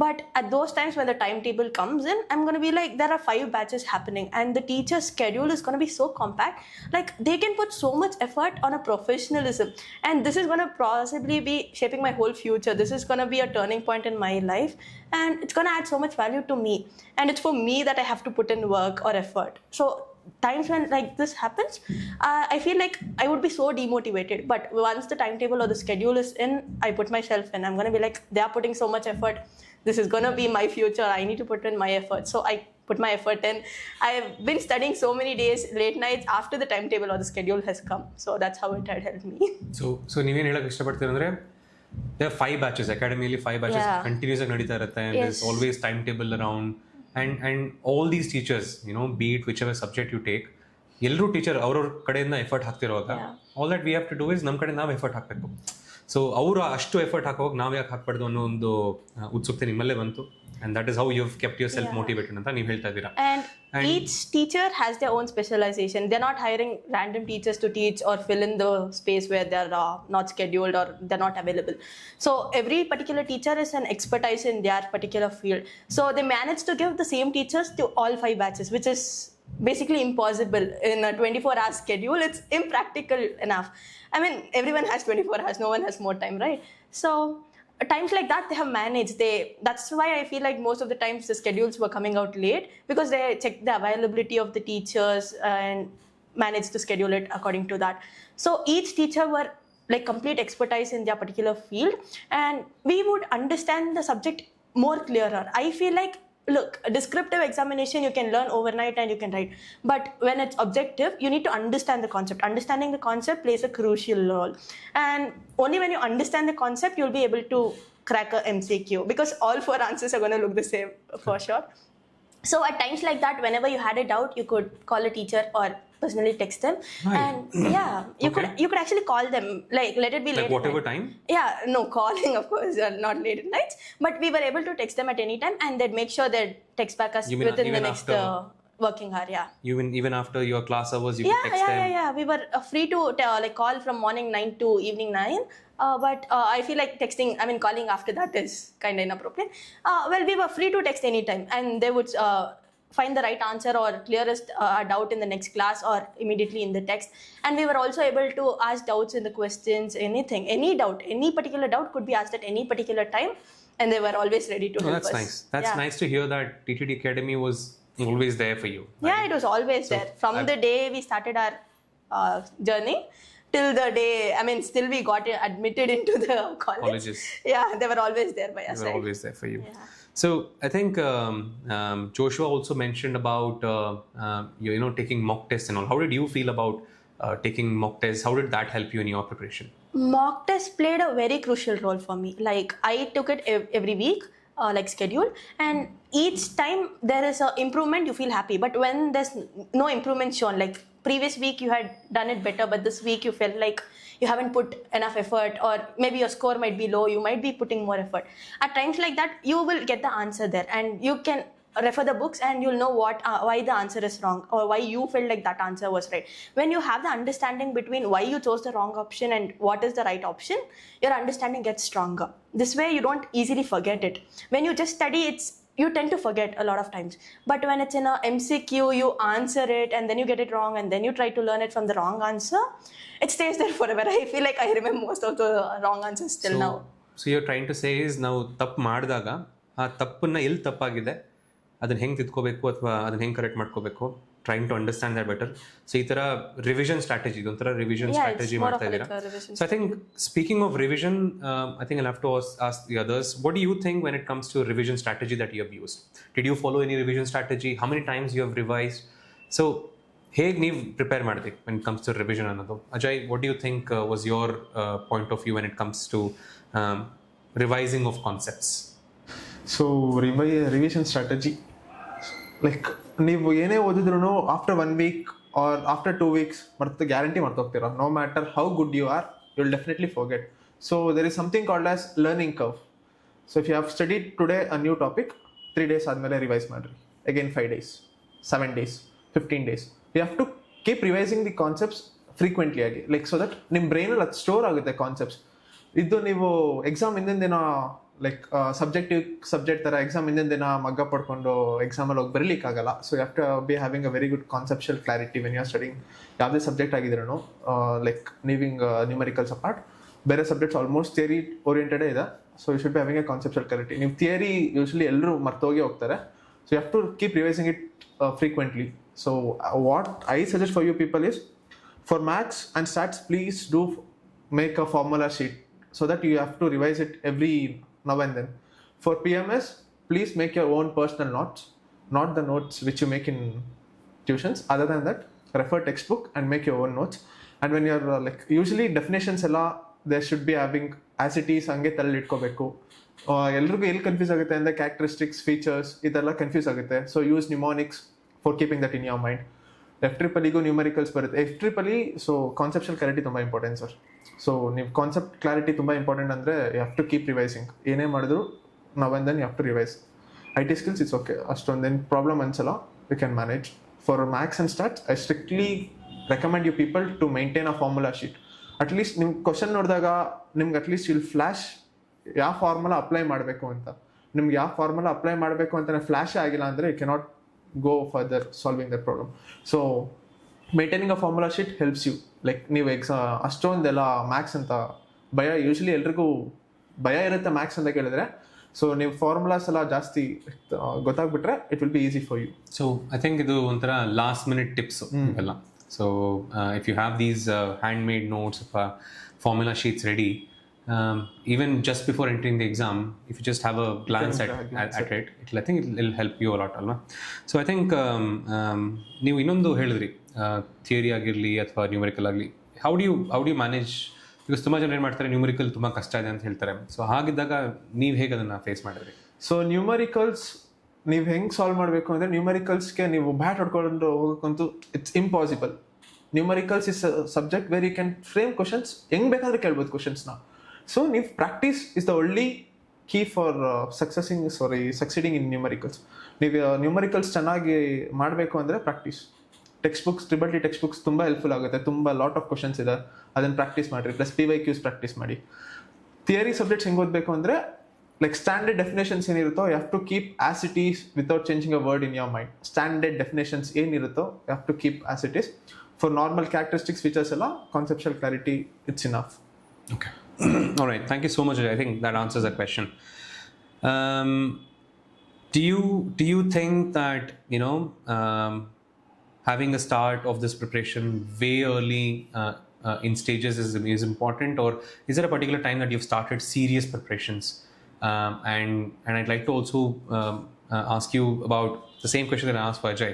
But at those times when the timetable comes in, I'm going to be like, there are 5 batches happening and the teacher's schedule is going to be so compact. Like they can put so much effort on a professionalism. And this is going to possibly be shaping my whole future. This is going to be a turning point in my life. And it's going to add so much value to me. And it's for me that I have to put in work or effort. So times when like this happens, I feel like I would be so demotivated. But once the timetable or the schedule is in, I put myself in. I'm going to be like, they are putting so much effort. This is going to be my future. I need to put in my effort. So I put my effort in. I've been studying so many days, late nights after the timetable or the schedule has come. So that's how it had helped me. So ನೀವೇನು ಹೇಳಕ್ಕೆ ಇಷ್ಟಪಡ್ತೀರ ಅಂದರೆ, there are 5 batches, academy 5 batches continuous ಆಗಿ ನಡೀತಾ ಇರುತ್ತೆ, and there's always timetable around. And all these teachers, be it whichever subject you take, ಎಲ್ಲರೂ teacher ಅವ್ರವ್ರ ಕಡೆಯಿಂದ effort ಹಾಕ್ತಿರುವಾಗ, all that we have to do is ನಮ್ಮ ಕಡೆ ನಾವು ಎಫರ್ಟ್ ಹಾಕಬೇಕು. ಸೊ ಅವರು ಅಷ್ಟು ಎಫರ್ಟ್ ಹಾಕೋವಾಗ ನಾವು ಯಾಕೆ ಹಾಕ್ಬಾರ್ದು ಅನ್ನೋ ಒಂದು ಉತ್ಸುಕತೆ ನಿಮ್ಮಲ್ಲೇ ಬಂತು. And that is how you've kept yourself motivated ಅಂತ ನೀವು ಹೇಳ್ತಾ ಇದ್ದೀರಾ. And each teacher has their own specialization. They're not hiring random teachers to teach or fill in the space where they're not scheduled or they're not available. So every particular teacher is an expertise in their particular field. So they manage to give the same teachers to all 5 batches, which is basically impossible in a 24-hour schedule. It's impractical enough. I mean, everyone has 24 hours. No one has more time, right? So times like that they have managed. That's why I feel like most of the times the schedules were coming out late, because they checked the availability of the teachers and managed to schedule it according to that. So each teacher were like complete expertise in their particular field, and we would understand the subject more clearer. I feel like, look, a descriptive examination you can learn overnight and you can write, but when it's objective, you need to understand the concept. Understanding the concept plays a crucial role, and only when you understand the concept you'll be able to crack a MCQ, because all 4 answers are going to look the same for sure. So at times like that, whenever you had a doubt, you could call a teacher or personally text them. Right. And you could actually call them, like let it be like late whatever at night. time? Yeah, no, calling of course, not late at nights, but we were able to text them at any time, and they'd make sure they'd text back us You mean within the even next working hour. Even after your class hours you could text them? Yeah, we were free to like call from morning 9 to evening 9. But I feel like calling after that is kind of inappropriate. Well, we were free to text anytime, and they would find the right answer or clearest doubt in the next class or immediately in the text. And we were also able to ask doubts in the questions, anything, any doubt, any particular doubt could be asked at any particular time, and they were always ready to help us. That's nice. That's nice to hear that TTT Academy was always there for you. Yeah, it was always there. From the day we started our journey till the day, I mean, still we got admitted into the Colleges. Yeah, they were always there by us. They were always there for you. Yeah. So I think Joshua also mentioned about taking mock tests and all. How did you feel about taking mock tests? How did that help you in your preparation? Mock test played a very crucial role for me. Like I took it every week, like scheduled, and each time there is a improvement, you feel happy. But when there's no improvement shown, like previous week you had done it better, but this week you felt like you haven't put enough effort, or maybe your score might be low, you might be putting more effort. At times like that, you will get the answer there, and you can refer the books and you'll know why the answer is wrong, or why you felt like that answer was right. When you have the understanding between why you chose the wrong option and what is the right option, your understanding gets stronger. This way you don't easily forget it. When you just study, you tend to forget a lot of times. But when it's in a MCQ, you answer it and then you get it wrong, and then you try to learn it from the wrong answer, it stays there forever. I feel like I remember most of the wrong answers till now. So you're trying to say is now ತಪ್ಪು ಮಾಡಿದಾಗ ಆ ತಪ್ಪನ್ನ ಎಲ್ಲಿ ತಪ್ಪಾಗಿದೆ ಅದನ್ನ ಹೆಂಗೆ ತಿದ್ಕೋಬೇಕು ಅಥವಾ ಅದನ್ನ ಹೆಂಗೆ ಕರೆಕ್ಟ್ ಮಾಡ್ಕೋಬೇಕು, trying to understand that better. So ಈ ಥರ ರಿವಿಷನ್ ಸ್ಟ್ರಾಟಜಿ, ಇದೊಂಥರ ರಿವಿಷನ್ ಸ್ಟ್ರಾಟಜಿ ಮಾಡ್ತಾ ಇದ್ದೀರಾ. So I think speaking of revision, I think I have to ask the others, what do you think when it comes to revision strategy that you have used? Did you follow any revision strategy? How many times you have revised? So ಹೇಗೆ ನೀವು prepare ಮಾಡಿದೆ when it comes to revision ಅನ್ನೋದು? Ajay, what do you think was your point of view when it comes to revising of concepts? So revision strategy, like ನೀವು ಏನೇ ಓದಿದ್ರು after 1 week or after 2 weeks guarantee ಮರ್ತೋಗ್ತೀರಾ. No matter how good you are, you will definitely forget. So there is something called as learning curve. So if you have studied today a new topic, 3 days ಆದಮೇಲೆ revise ಮಾಡಿರಿ, again 5 days, 7 days, 15 days. You have to keep revising the concepts frequently ಆಗಿ, like so that ನಿಮ್ಮ ಬ್ರೈನಲ್ಲಿ ಅದು store ಆಗುತ್ತೆ concepts. ಇದು ನೀವು exam ಹಿಂದಿನ ದಿನ ಲೈಕ್ ಸಬ್ಜೆಕ್ಟ್ ಥರ ಎಕ್ಸಾಮ್ ಹಿಂದಿನ ದಿನ ಮಗ್ಗ ಪಡ್ಕೊಂಡು ಎಕ್ಸಾಮಲ್ಲಿ ಹೋಗಿ ಬರೀಲಿಕ್ಕಾಗಲ್ಲ. So you have to be having a very good conceptual clarity when you are studying ಯಾವುದೇ ಸಬ್ಜೆಕ್ಟ್ ಆಗಿದ್ರೂ. ಲೈಕ್ ನೀವಿಂಗ್ ನ್ಯೂಮರಿಕಲ್ಸ್ ಅಪಾರ್ಟ್, ಬೇರೆ ಸಬ್ಜೆಕ್ಟ್ಸ್ ಆಲ್ಮೋಸ್ಟ್ ಥಿಯರಿ ಓರಿಯೆಂಟೆಡೇ ಇದೆ. So you should be having a conceptual clarity. ನೀವು theory usually ಎಲ್ಲರೂ ಮರ್ತೋಗಿ ಹೋಗ್ತಾರೆ. So you have to keep revising it frequently. So what I suggest for you people is, for maths and stats, please do make a formula sheet so that you have to revise it every now and then. For PMS, please make your own personal notes, not the notes which you make in tuitions. Other than that, refer textbook and make your own notes. And when you're like usually definitions ella, there should be having as it is hangge ತಲೆಯಲ್ಲಿ ಇಟ್ಕೋಬೇಕು. ಎಲ್ರಿಗೂ ಎಲ್ಲಿ confuse ಆಗುತ್ತೆ ಅಂದರೆ characteristics, features ಇದೆಲ್ಲ confuse ಆಗುತ್ತೆ. So use mnemonics for keeping that in your mind. F-triple-Eಗೂ numericals ಬರುತ್ತೆ. F-triple-E, ಸೊ ಕಾನ್ಸೆಪ್ಷುಯಲ್ ಕ್ಲಾರಿಟಿ ತುಂಬ ಇಂಪಾರ್ಟೆಂಟ್ ಸರ್. ಸೊ ನೀವು ಕಾನ್ಸೆಪ್ಟ್ ಕ್ಲಾರಿಟಿ ತುಂಬ ಇಂಪಾರ್ಟೆಂಟ್ ಅಂದರೆ you have to keep revising. ಏನೇ ಮಾಡಿದ್ರು ನಾವು and then you have to revise. IT skills it's okay, ಅಷ್ಟೊಂದೇನು ಪ್ರಾಬ್ಲಮ್ ಅನ್ಸಲ್ಲ, you can manage. For maths and stats I strictly recommend you people to maintain a formula sheet. At least ನಿಮ್ಮ question ನೋಡಿದಾಗ ನಿಮ್ಗೆ at least will flash ಯಾವ formula apply ಮಾಡಬೇಕು ಅಂತ. ನಿಮ್ಗೆ ಯಾವ ಫಾರ್ಮುಲಾ ಅಪ್ಲೈ ಮಾಡಬೇಕು ಅಂತಲೇ ಫ್ಲ್ಯಾಶೇ ಆಗಿಲ್ಲ ಅಂದರೆ you cannot go further solving that problem. So maintaining a formula sheet helps you. Like ನೀವು ಅಷ್ಟೊಂದೆಲ್ಲ ಮ್ಯಾಥ್ಸ್ ಅಂತ ಭಯ, ಯೂಶ್ವಲಿ ಎಲ್ರಿಗೂ ಭಯ ಇರುತ್ತೆ ಮ್ಯಾಥ್ಸ್ ಅಂತ ಕೇಳಿದ್ರೆ. ಸೊ ನೀವು ಫಾರ್ಮುಲಾಸ್ ಎಲ್ಲ ಜಾಸ್ತಿ ಗೊತ್ತಾಗ್ಬಿಟ್ರೆ it will be easy for you. So I think ಇದು ಒಂಥರ ಲಾಸ್ಟ್ ಮಿನಿಟ್ ಟಿಪ್ಸ್ ಎಲ್ಲ. So if you have these hand made notes ಅಥವಾ formula sheets ready, even just before entering the exam, if you just have a glance at it, I think it will help you a lot alva. So I think ನೀವು ಇನ್ನೊಂದು ಹೇಳಿದ್ರಿ, theory ಆಗಿರಲಿ ಅಥವಾ numerical ಆಗಲಿ, how do you manage? Because ತುಂಬ ಜನ ಏನು ಮಾಡ್ತಾರೆ, ನ್ಯೂಮರಿಕಲ್ ತುಂಬ ಕಷ್ಟ ಇದೆ ಅಂತ ಹೇಳ್ತಾರೆ. ಸೊ ಹಾಗಿದ್ದಾಗ ನೀವು ಹೇಗೆ ಅದನ್ನು ಫೇಸ್ ಮಾಡಿದ್ರಿ? ಸೊ ನ್ಯೂಮರಿಕಲ್ಸ್ ನೀವು ಹೆಂಗೆ ಸಾಲ್ವ್ ಮಾಡಬೇಕು ಅಂದರೆ, ನ್ಯೂಮರಿಕಲ್ಸ್ಗೆ ನೀವು ಬ್ಯಾಟ್ ಹೊಡ್ಕೊಂಡು ಹೋಗೋಕ್ಕಂತೂ it's impossible. Numericals is subject where you can frame questions, ಹೆಂಗೆ ಬೇಕಾದ್ರೆ ಕೇಳ್ಬೋದು ಕ್ವಶನ್ಸ್ನ. ಸೊ ನೀವು practice is the only key for succeeding in numericals. ನೀವು ನ್ಯೂಮರಿಕಲ್ಸ್ ಚೆನ್ನಾಗಿ ಮಾಡಬೇಕು ಅಂದರೆ ಪ್ರಾಕ್ಟೀಸ್. TTT ಟೆಕ್ಸ್ಟ್ ಬುಕ್ಸ್ ತುಂಬ ಹೆಲ್ಪ್ಫುಲ್ ಆಗುತ್ತೆ. ತುಂಬ ಲಾಟ್ ಆಫ್ ಕ್ವಶನ್ಸ್ ಇದೆ, ಅದನ್ನು ಪ್ರಾಕ್ಟೀಸ್ ಮಾಡಿರಿ. ಪ್ಲಸ್ PYQs ಪ್ರಾಕ್ಟೀಸ್ ಮಾಡಿ. ಥಿಯರಿ ಸಬ್ಜೆಕ್ಟ್ಸ್ ಹೆಂಗೆ ಓದಬೇಕು ಅಂದರೆ, ಲೈಕ್ ಸ್ಟ್ಯಾಂಡರ್ಡ್ ಡೆಫಿನೇಷನ್ಸ್ ಏನಿರುತ್ತೋ you have to keep as it is without changing a word in your mind. Standard definitions ಏನಿರುತ್ತೋ you have to keep as it is. For normal characteristics, features ಎಲ್ಲ conceptual clarity it's enough. Okay. All right. Thank you so much. I think that answers that question. Do you think that having a start of this preparation way early in stages is important, or is there a particular time that you've started serious preparations? And I'd like to also ask you about the same question that I asked for Ajay.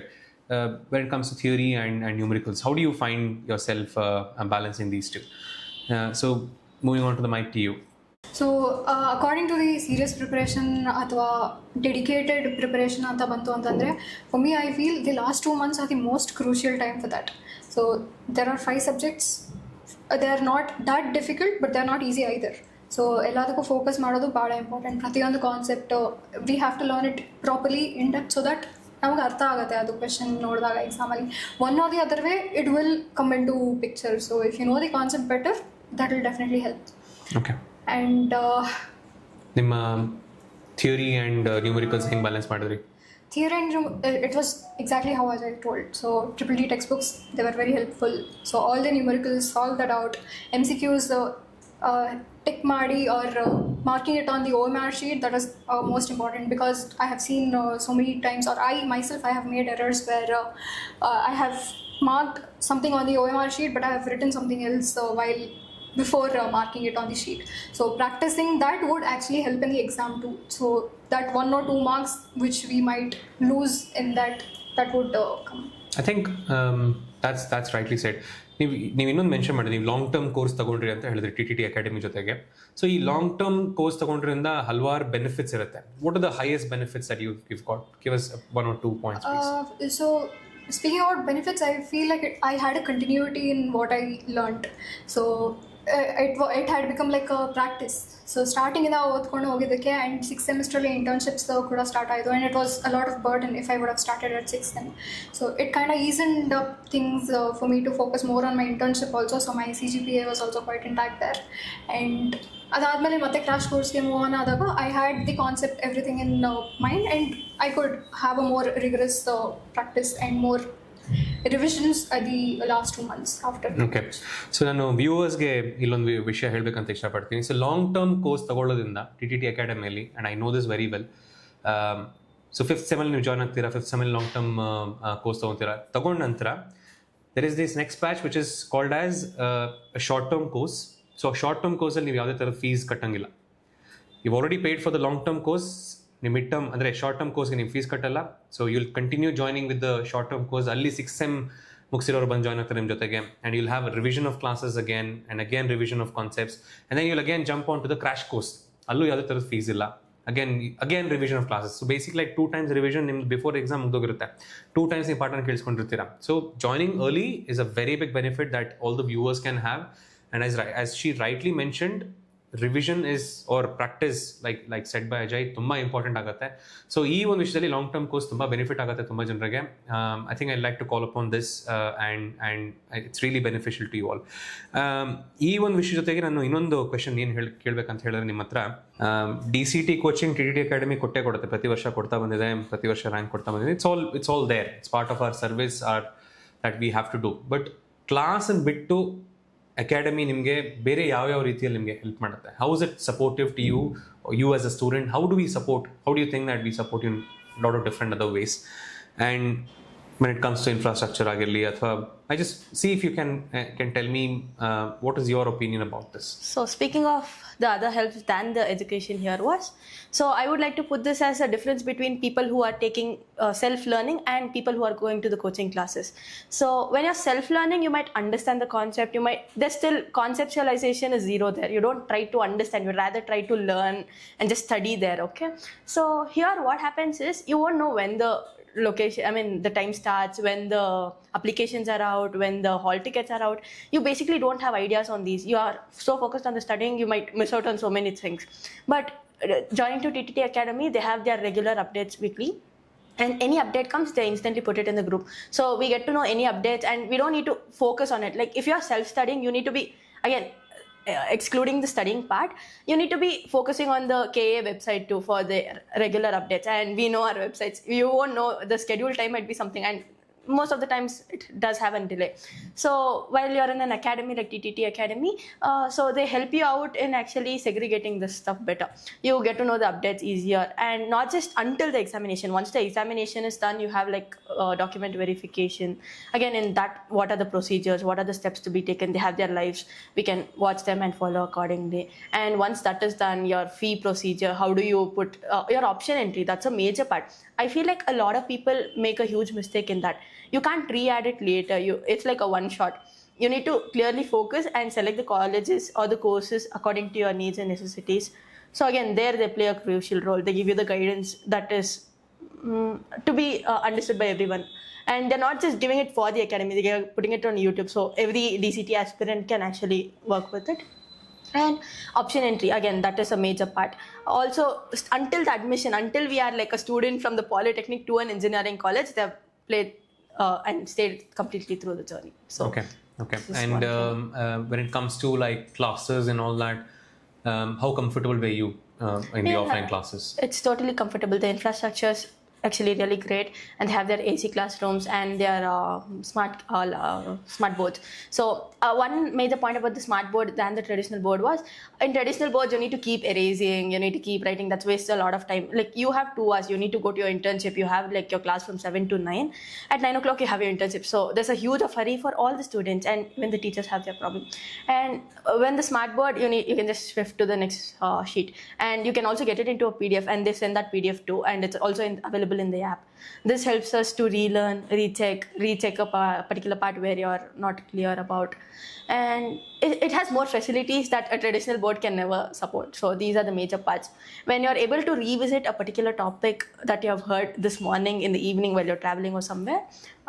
When it comes to theory and numericals, how do you find yourself balancing these two? So moving on to the mic to you. So according to the serious preparation ಅಥವಾ dedicated preparation ಅಂತ ಬಂತು ಅಂತಂದರೆ, for me I feel the last 2 months are the most crucial time for that. So there are 5 subjects. They are not that difficult, but they are not easy either. So ಎಲ್ಲದಕ್ಕೂ focus ಮಾಡೋದು ಭಾಳ important. ಪ್ರತಿಯೊಂದು concept we have to learn it properly in depth so that ನಮಗೆ ಅರ್ಥ ಆಗುತ್ತೆ ಅದು question ನೋಡಿದಾಗ ಎಕ್ಸಾಮಲ್ಲಿ. One or the other way it will come into picture. So if you know the concept better, that will definitely help. Okay. And ನಿಮ್ಮ theory and numericals ಹೆಂಗೆ balance ಮಾಡಿದ್ರಿ? Theory and it was exactly how I told. So triple D textbooks, they were very helpful. So all the numericals, solve that out. MCQs, tick maadi or marking it on the OMR sheet, that was most important, because I have seen so many times, or I myself, I have made errors where I have marked something on the OMR sheet, but I have written something else while before marking it on the sheet. So practicing that would actually help in the exam too. So that 1 or 2 marks which we might lose in that would come. I think that's rightly said. ನೀವು ಇನ್ನೊಂದು mention ಮಾಡಿದ್ರಿ, ನೀವು long term course ತಗೊಂಡ್ರಿ ಅಂತ ಹೇಳಿದ್ರಿ TTT Academy ಜೊತೆಗೆ. So ಈ long term course ತಗೊಂಡ್ರಿಂದ ಹಲವಾರು ಬೆನಿಫಿಟ್ಸ್ ಇರುತ್ತೆ. What are the highest benefits that you've got? Give us 1 or 2 points, please. So speaking about benefits, I feel like I had a continuity in what I learned. So it had become like a practice. So starting in ಓದ್ಕೊಂಡು ಹೋಗಿದ್ದಕ್ಕೆ, and 6th ಸೆಮಿಸ್ಟ್ರಲ್ಲಿ internships ಕೂಡ start ಆಯಿತು, and it was a lot of burden if I would have started at 6th then. So it kind of eased up things for me to focus more on my internship also. So my CGPA was also quite intact there. And ಅದಾದಮೇಲೆ ಮತ್ತೆ crash ಕೋರ್ಸ್ಗೆ move on ಆದಾಗ I had the concept everything in mind, and I could have a more rigorous practice and more revisions the last 2 months after. Okay. So ನಾನು ವ್ಯೂವರ್ಸ್ಗೆ ಇಲ್ಲೊಂದು ವಿಷಯ ಹೇಳಬೇಕಂತ ಇಷ್ಟಪಡ್ತೀನಿ. ಸೊ ಲಾಂಗ್ ಟರ್ಮ್ ಕೋರ್ಸ್ ತಗೊಳ್ಳೋದ್ರಿಂದ TTT Academy, and I know this very well. So 5th ಸೆಮಲ್ಲಿ ನೀವು join ಆಗ್ತೀರಾ, 5th ಸೆಮಲ್ಲಿ ಲಾಂಗ್ ಟರ್ಮ್ ಕೋರ್ಸ್ ತೊಗೊತೀರಾ. ತಗೊಂಡ ನಂತರ there is this next batch which is called as a short term course. So short term ಕೋರ್ಸಲ್ಲಿ ನೀವು ಯಾವುದೇ ಥರದ ಫೀಸ್ ಕಟ್ಟಂಗಿಲ್ಲ. You already paid for the long term course. ನೀವು ಮಿಡ್ ಟರ್ಮ್ ಅಂದರೆ ಶಾರ್ಟ್ ಟರ್ಮ್ ಕೋರ್ಸ್ಗೆ ನೀವು ಫೀಸ್ ಕಟ್ಟಲ್ಲ. So you'll continue joining with the short term course. ಅಲ್ಲಿ 6th ಸೆಮ್ ಮುಗಿಸಿರೋರು ಬಂದು ಜಾಯ್ನ್ ಆಗ್ತಾರೆ ನಿಮ್ಮ ಜೊತೆಗೆ, and you'll have revision of classes again and again revision of concepts, and then you'll again jump on to the crash course. ಅಲ್ಲೂ ಯಾವುದೇ ಥರದ fees ಇಲ್ಲ. Again revision of classes. So basic like 2 times revision ನಿಮ್ದು before exam ಮುಗ್ದೋಗಿರುತ್ತೆ. 2 times ನೀವು ಪಾಠನ ಕೇಳಿಸ್ಕೊಂಡಿರ್ತೀರಾ. So joining early is a very big benefit that all the viewers can have. And as she rightly mentioned, revision is, or practice, like said by Ajay, ತುಂಬಾ important ಆಗುತ್ತೆ. ಸೊ ಈ ಒಂದು ವಿಷಯದಲ್ಲಿ ಲಾಂಗ್ ಟರ್ಮ್ ಕೋರ್ಸ್ ತುಂಬ benefit ಆಗುತ್ತೆ ತುಂಬ ಜನರಿಗೆ. I think I like to call upon this, and it's really beneficial to you all. ಈ ಒಂದು ವಿಷಯ ಜೊತೆಗೆ ನಾನು ಇನ್ನೊಂದು ಕ್ವೆಶನ್ ಏನು ಕೇಳಬೇಕಂತ ಹೇಳಿದ್ರೆ ನಿಮ್ಮ ಹತ್ರ, DCET ಕೋಚಿಂಗ್ TTT Academy ಕೊಟ್ಟೇ ಕೊಡುತ್ತೆ, ಪ್ರತಿ ವರ್ಷ ಕೊಡ್ತಾ ಬಂದಿದೆ, ಪ್ರತಿ ವರ್ಷ ರ್ಯಾಂಕ್ ಕೊಡ್ತಾ ಬಂದಿದೆ. It's all there. It's part of our service that we have to do. But ಕ್ಲಾಸನ್ನು ಬಿಟ್ಟು ಅಕಾಡೆಮಿ ನಿಮಗೆ ಬೇರೆ ಯಾವ ರೀತಿಯಲ್ಲಿ ನಿಮಗೆ ಹೆಲ್ಪ್ ಮಾಡುತ್ತೆ? How is it supportive to you as a student? How do you think that we support in lot of different other ways? And when it comes to infrastructure ಆಗಿರಲಿ, ಅಥವಾ I just see if you can tell me what is your opinion about this? So speaking of the other helps than the education here was, so I would like to put this as a difference between people who are taking self-learning and people who are going to the coaching classes. So when you're self-learning, you might understand the concept, there's still conceptualization is zero there. You don't try to understand, you rather try to learn and just study there, okay? So here what happens is, you won't know when the the time starts, when the applications are out, when the hall tickets are out. You basically don't have ideas on these. You are so focused on the studying, you might miss out on so many things. But joining to TTT Academy, they have their regular updates weekly. And any update comes, they instantly put it in the group. So we get to know any updates, and we don't need to focus on it. Like if you are self-studying, you need to be, again, excluding the studying part, you need to be focusing on the KA website too for the regular updates. And we know our websites. You won't know the schedule time might be something, and most of the times it does have a delay. So while you're in an academy like TTT Academy, so they help you out in actually segregating this stuff better. You get to know the updates easier, and not just until the examination. Once the examination is done, you have like document verification. Again, in that, what are the procedures? What are the steps to be taken? They have their lives. We can watch them and follow accordingly. And once that is done, your fee procedure, how do you put your option entry? That's a major part. I feel like a lot of people make a huge mistake in that. You can't re-add it later. It's like a one shot. You need to clearly focus and select the colleges or the courses according to your needs and necessities. So again, there they play a crucial role. They give you the guidance that is to be understood by everyone. And they're not just giving it for the academy, they're putting it on YouTube. So every DCT aspirant can actually work with it. And option entry, again, that is a major part. Also, until the admission, until we are like a student from the polytechnic to an engineering college, they've played and stayed completely through the journey. So Okay. And when it comes to like classes and all that, how comfortable were you in the offline classes? It's totally comfortable. The infrastructure is actually really great, and they have their AC classrooms and their smart boards. So one major point about the smart board than the traditional board was, in traditional boards you need to keep erasing, you need to keep writing. That's wastes a lot of time. Like you have 2 hours, you need to go to your internship. You have like your class from 7 to 9. At 9 o'clock you have your internship. So there's a huge hurry for all the students, and when the teachers have their problem. And when the smart board, you can just shift to the next sheet, and you can also get it into a PDF, and they send that PDF too, and it's also available in the app. This helps us to relearn, recheck a particular part where you're not clear about, and it has more facilities that a traditional board can never support. So these are the major parts. When you're able to revisit a particular topic that you have heard this morning in the evening while you're traveling or somewhere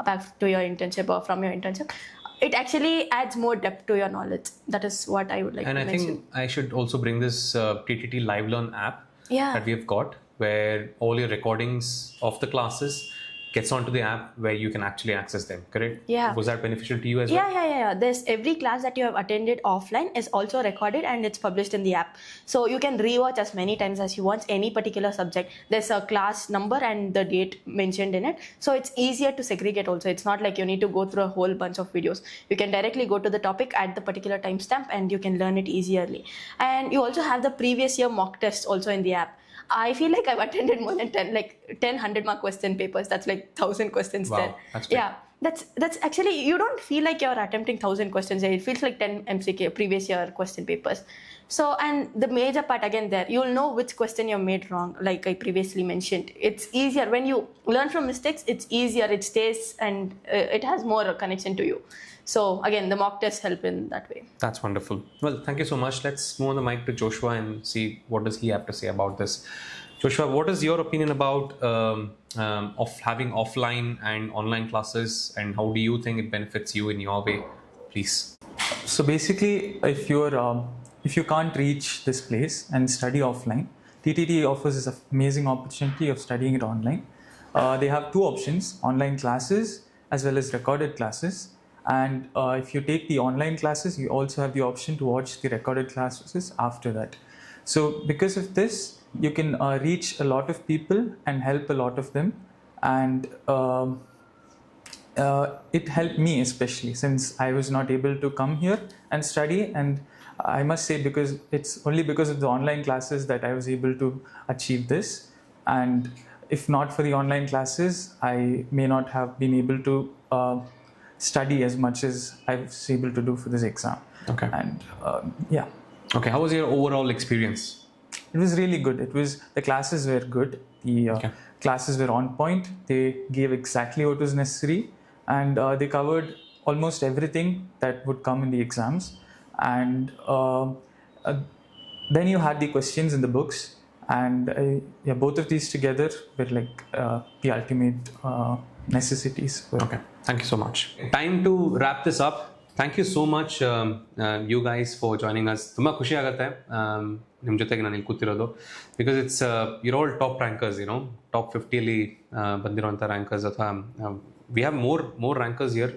back to your internship or from your internship, it actually adds more depth to your knowledge. That is what I would like to mention. And I think I should also bring this TTT Live Learn app that we have got, where all your recordings of the classes gets onto the app where you can actually access them, correct? Yeah. Was that beneficial to you as well? Yeah. There's every class that you have attended offline is also recorded, and it's published in the app. So you can rewatch as many times as you want any particular subject. There's a class number and the date mentioned in it. So it's easier to segregate also. It's not like you need to go through a whole bunch of videos. You can directly go to the topic at the particular timestamp, and you can learn it easily. And you also have the previous year mock tests also in the app. I feel like I've attended more than 10 100-mark question papers. That's like 1,000 questions. Wow, there. that's great. Yeah, that's actually, you don't feel like you're attempting 1,000 questions. It feels like 10 MCQ previous year question papers. So, and the major part again there, you'll know which question you made wrong, like I previously mentioned. It's easier when you learn from mistakes. It's easier. It stays, and it has more connection to you. So again, the mock tests help in that way. That's wonderful. Well, thank you so much. Let's move on the mic to Joshua and see what does he have to say about this. Joshua, what is your opinion about of having offline and online classes, and how do you think it benefits you in your way, please? So basically, if you can't reach this place and study offline, TTT offers this amazing opportunity of studying it online. They have 2 options: online classes as well as recorded classes. And if you take the online classes, you also have the option to watch the recorded classes after that. So because of this, you can reach a lot of people and help a lot of them. And it helped me especially, since I was not able to come here and study. And I must say, because it's only because of the online classes that I was able to achieve this. And if not for the online classes, I may not have been able to study as much as I was able to do for this exam. Okay. And yeah. Okay. How was your overall experience? It was really good. The classes were good. The classes were on point. They gave exactly what was necessary, and they covered almost everything that would come in the exams. And then you had the questions in the books, and both of these together were like the ultimate necessities. Okay. Thank you so much. Time to wrap this up. Thank you so much, you guys, for joining us. ತುಂಬ ಖುಷಿ ಆಗುತ್ತೆ ನಿಮ್ಮ ಜೊತೆಗೆ ನಾನು ಇಲ್ಲಿ ಕೂತಿರೋದು, because it's your all top rankers, top 50 ಬಂದಿರೋಂಥ rankers, ಅಥವಾ we have more rankers here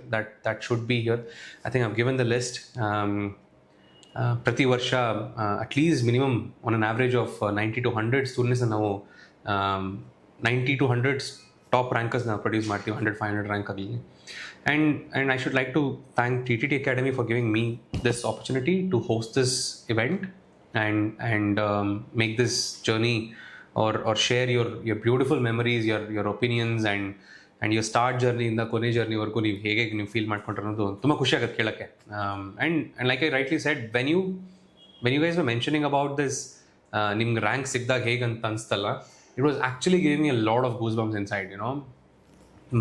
that should be here. I think I've given the list. ಪ್ರತಿ ವರ್ಷ at least minimum on an average of 90 to 100 students ನಾವು 90 to 100 top ರ್ಯಾಂಕರ್ಸ್ನ produce ಮಾಡ್ತೀವಿ 100-500 rank ಆಗಲಿ. And I should like to thank TTT Academy for giving me this opportunity to host this event and make this journey or share your beautiful memories, your opinions and your start journey ಇಂದ ಕೊನೆ ಜರ್ನಿವರೆಗೂ ನೀವು ಹೇಗೆ ನೀವು feel ಮಾಡ್ಕೊಂಡ್ರೆ ಅನ್ನೋದು ತುಂಬ ಖುಷಿ ಆಗುತ್ತೆ ಕೇಳೋಕ್ಕೆ. And like I rightly said, when you guys were mentioning about this, ನಿಮ್ಗೆ ರ್ಯಾಂಕ್ ಸಿಕ್ಕಿದಾಗ ಹೇಗಂತ ಅನಿಸ್ತಲ್ಲ, it was actually giving me a lot of goose bumps inside,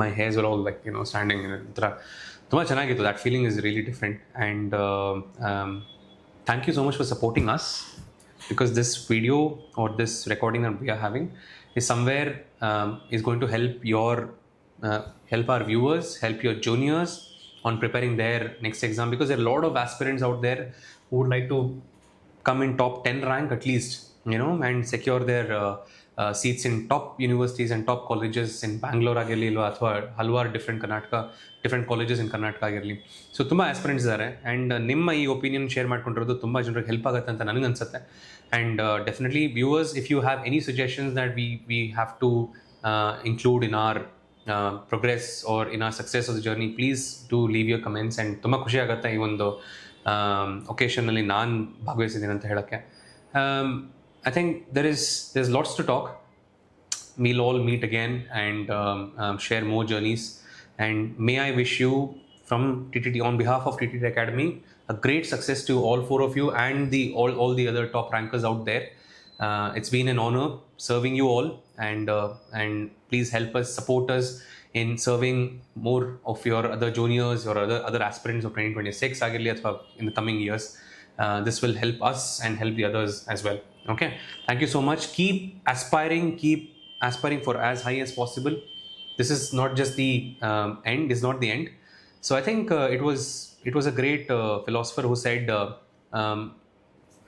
my hairs were all like standing ಒಂಥರ ತುಂಬ ಚೆನ್ನಾಗಿತ್ತು. That feeling is really different. And thank you so much for supporting us, because this video or this recording that we are having is somewhere is going to help our viewers, help your juniors on preparing their next exam, because there are a lot of aspirants out there who would like to come in top 10 rank at least, and secure their seats in top universities and top colleges in Bangalore ಆಗಿರಲಿ, ಅಥವಾ ಹಲವಾರು different colleges ಇನ್ ಕರ್ನಾಟಕ ಆಗಿರಲಿ. So ತುಂಬ aspirants ಇದ್ದಾರೆ. And ನಿಮ್ಮ ಈ opinion share ಮಾಡ್ಕೊಂಡಿರೋದು ತುಂಬ ಜನರಿಗೆ ಹೆಲ್ಪ್ ಆಗುತ್ತೆ ಅಂತ ನನಗೆ ಅನ್ಸುತ್ತೆ. And definitely viewers, if you have any suggestions that we have to include in our progress or in our success of the journey, please do leave your comments. And ತುಂಬ ಖುಷಿ ಆಗುತ್ತೆ ಈ ಒಂದು ಒಕೇಶನಲ್ಲಿ ನಾನು ಭಾಗವಹಿಸಿದ್ದೀನಿ ಅಂತ ಹೇಳೋಕ್ಕೆ. I think there's lots to talk. We'll all meet again and share more journeys. And may I wish you from TTT, on behalf of TTT Academy, a great success to all four of you and all the other top rankers out there. It's been an honor serving you all, and please help us, support us in serving more of your other juniors or other aspirants of 2026 agirli athwa in the coming years. This will help us and help the others as well. Okay, thank you so much. Keep aspiring for as high as possible. This is not just the end, it's not the end. So I think it was a great philosopher who said,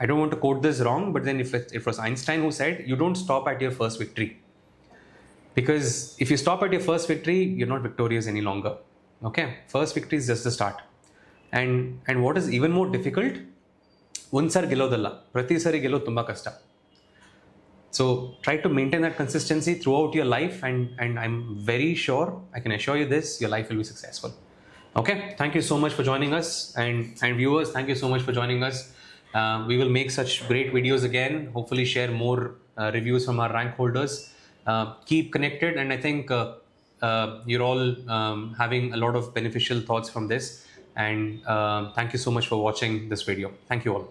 I don't want to quote this wrong, but then if it was Einstein who said, you don't stop at your first victory. Because if you stop at your first victory, you're not victorious any longer. Okay, first victory is just the start. And what is even more difficult, ಒಂದು ಸಾರಿ ಗೆಲ್ಲೋದಲ್ಲ, ಪ್ರತಿ ಸಾರಿ ಗೆಲ್ಲೋದು ತುಂಬ ಕಷ್ಟ. So try to maintain that consistency throughout your life, and I'm very sure, I can assure you this, your life will be successful. Okay, thank you so much for joining us, and viewers, thank you so much for joining us. We will make such great videos again, hopefully share more reviews from our rank holders. Keep connected, and I think you're all having a lot of beneficial thoughts from this. And thank you so much for watching this video. Thank you all.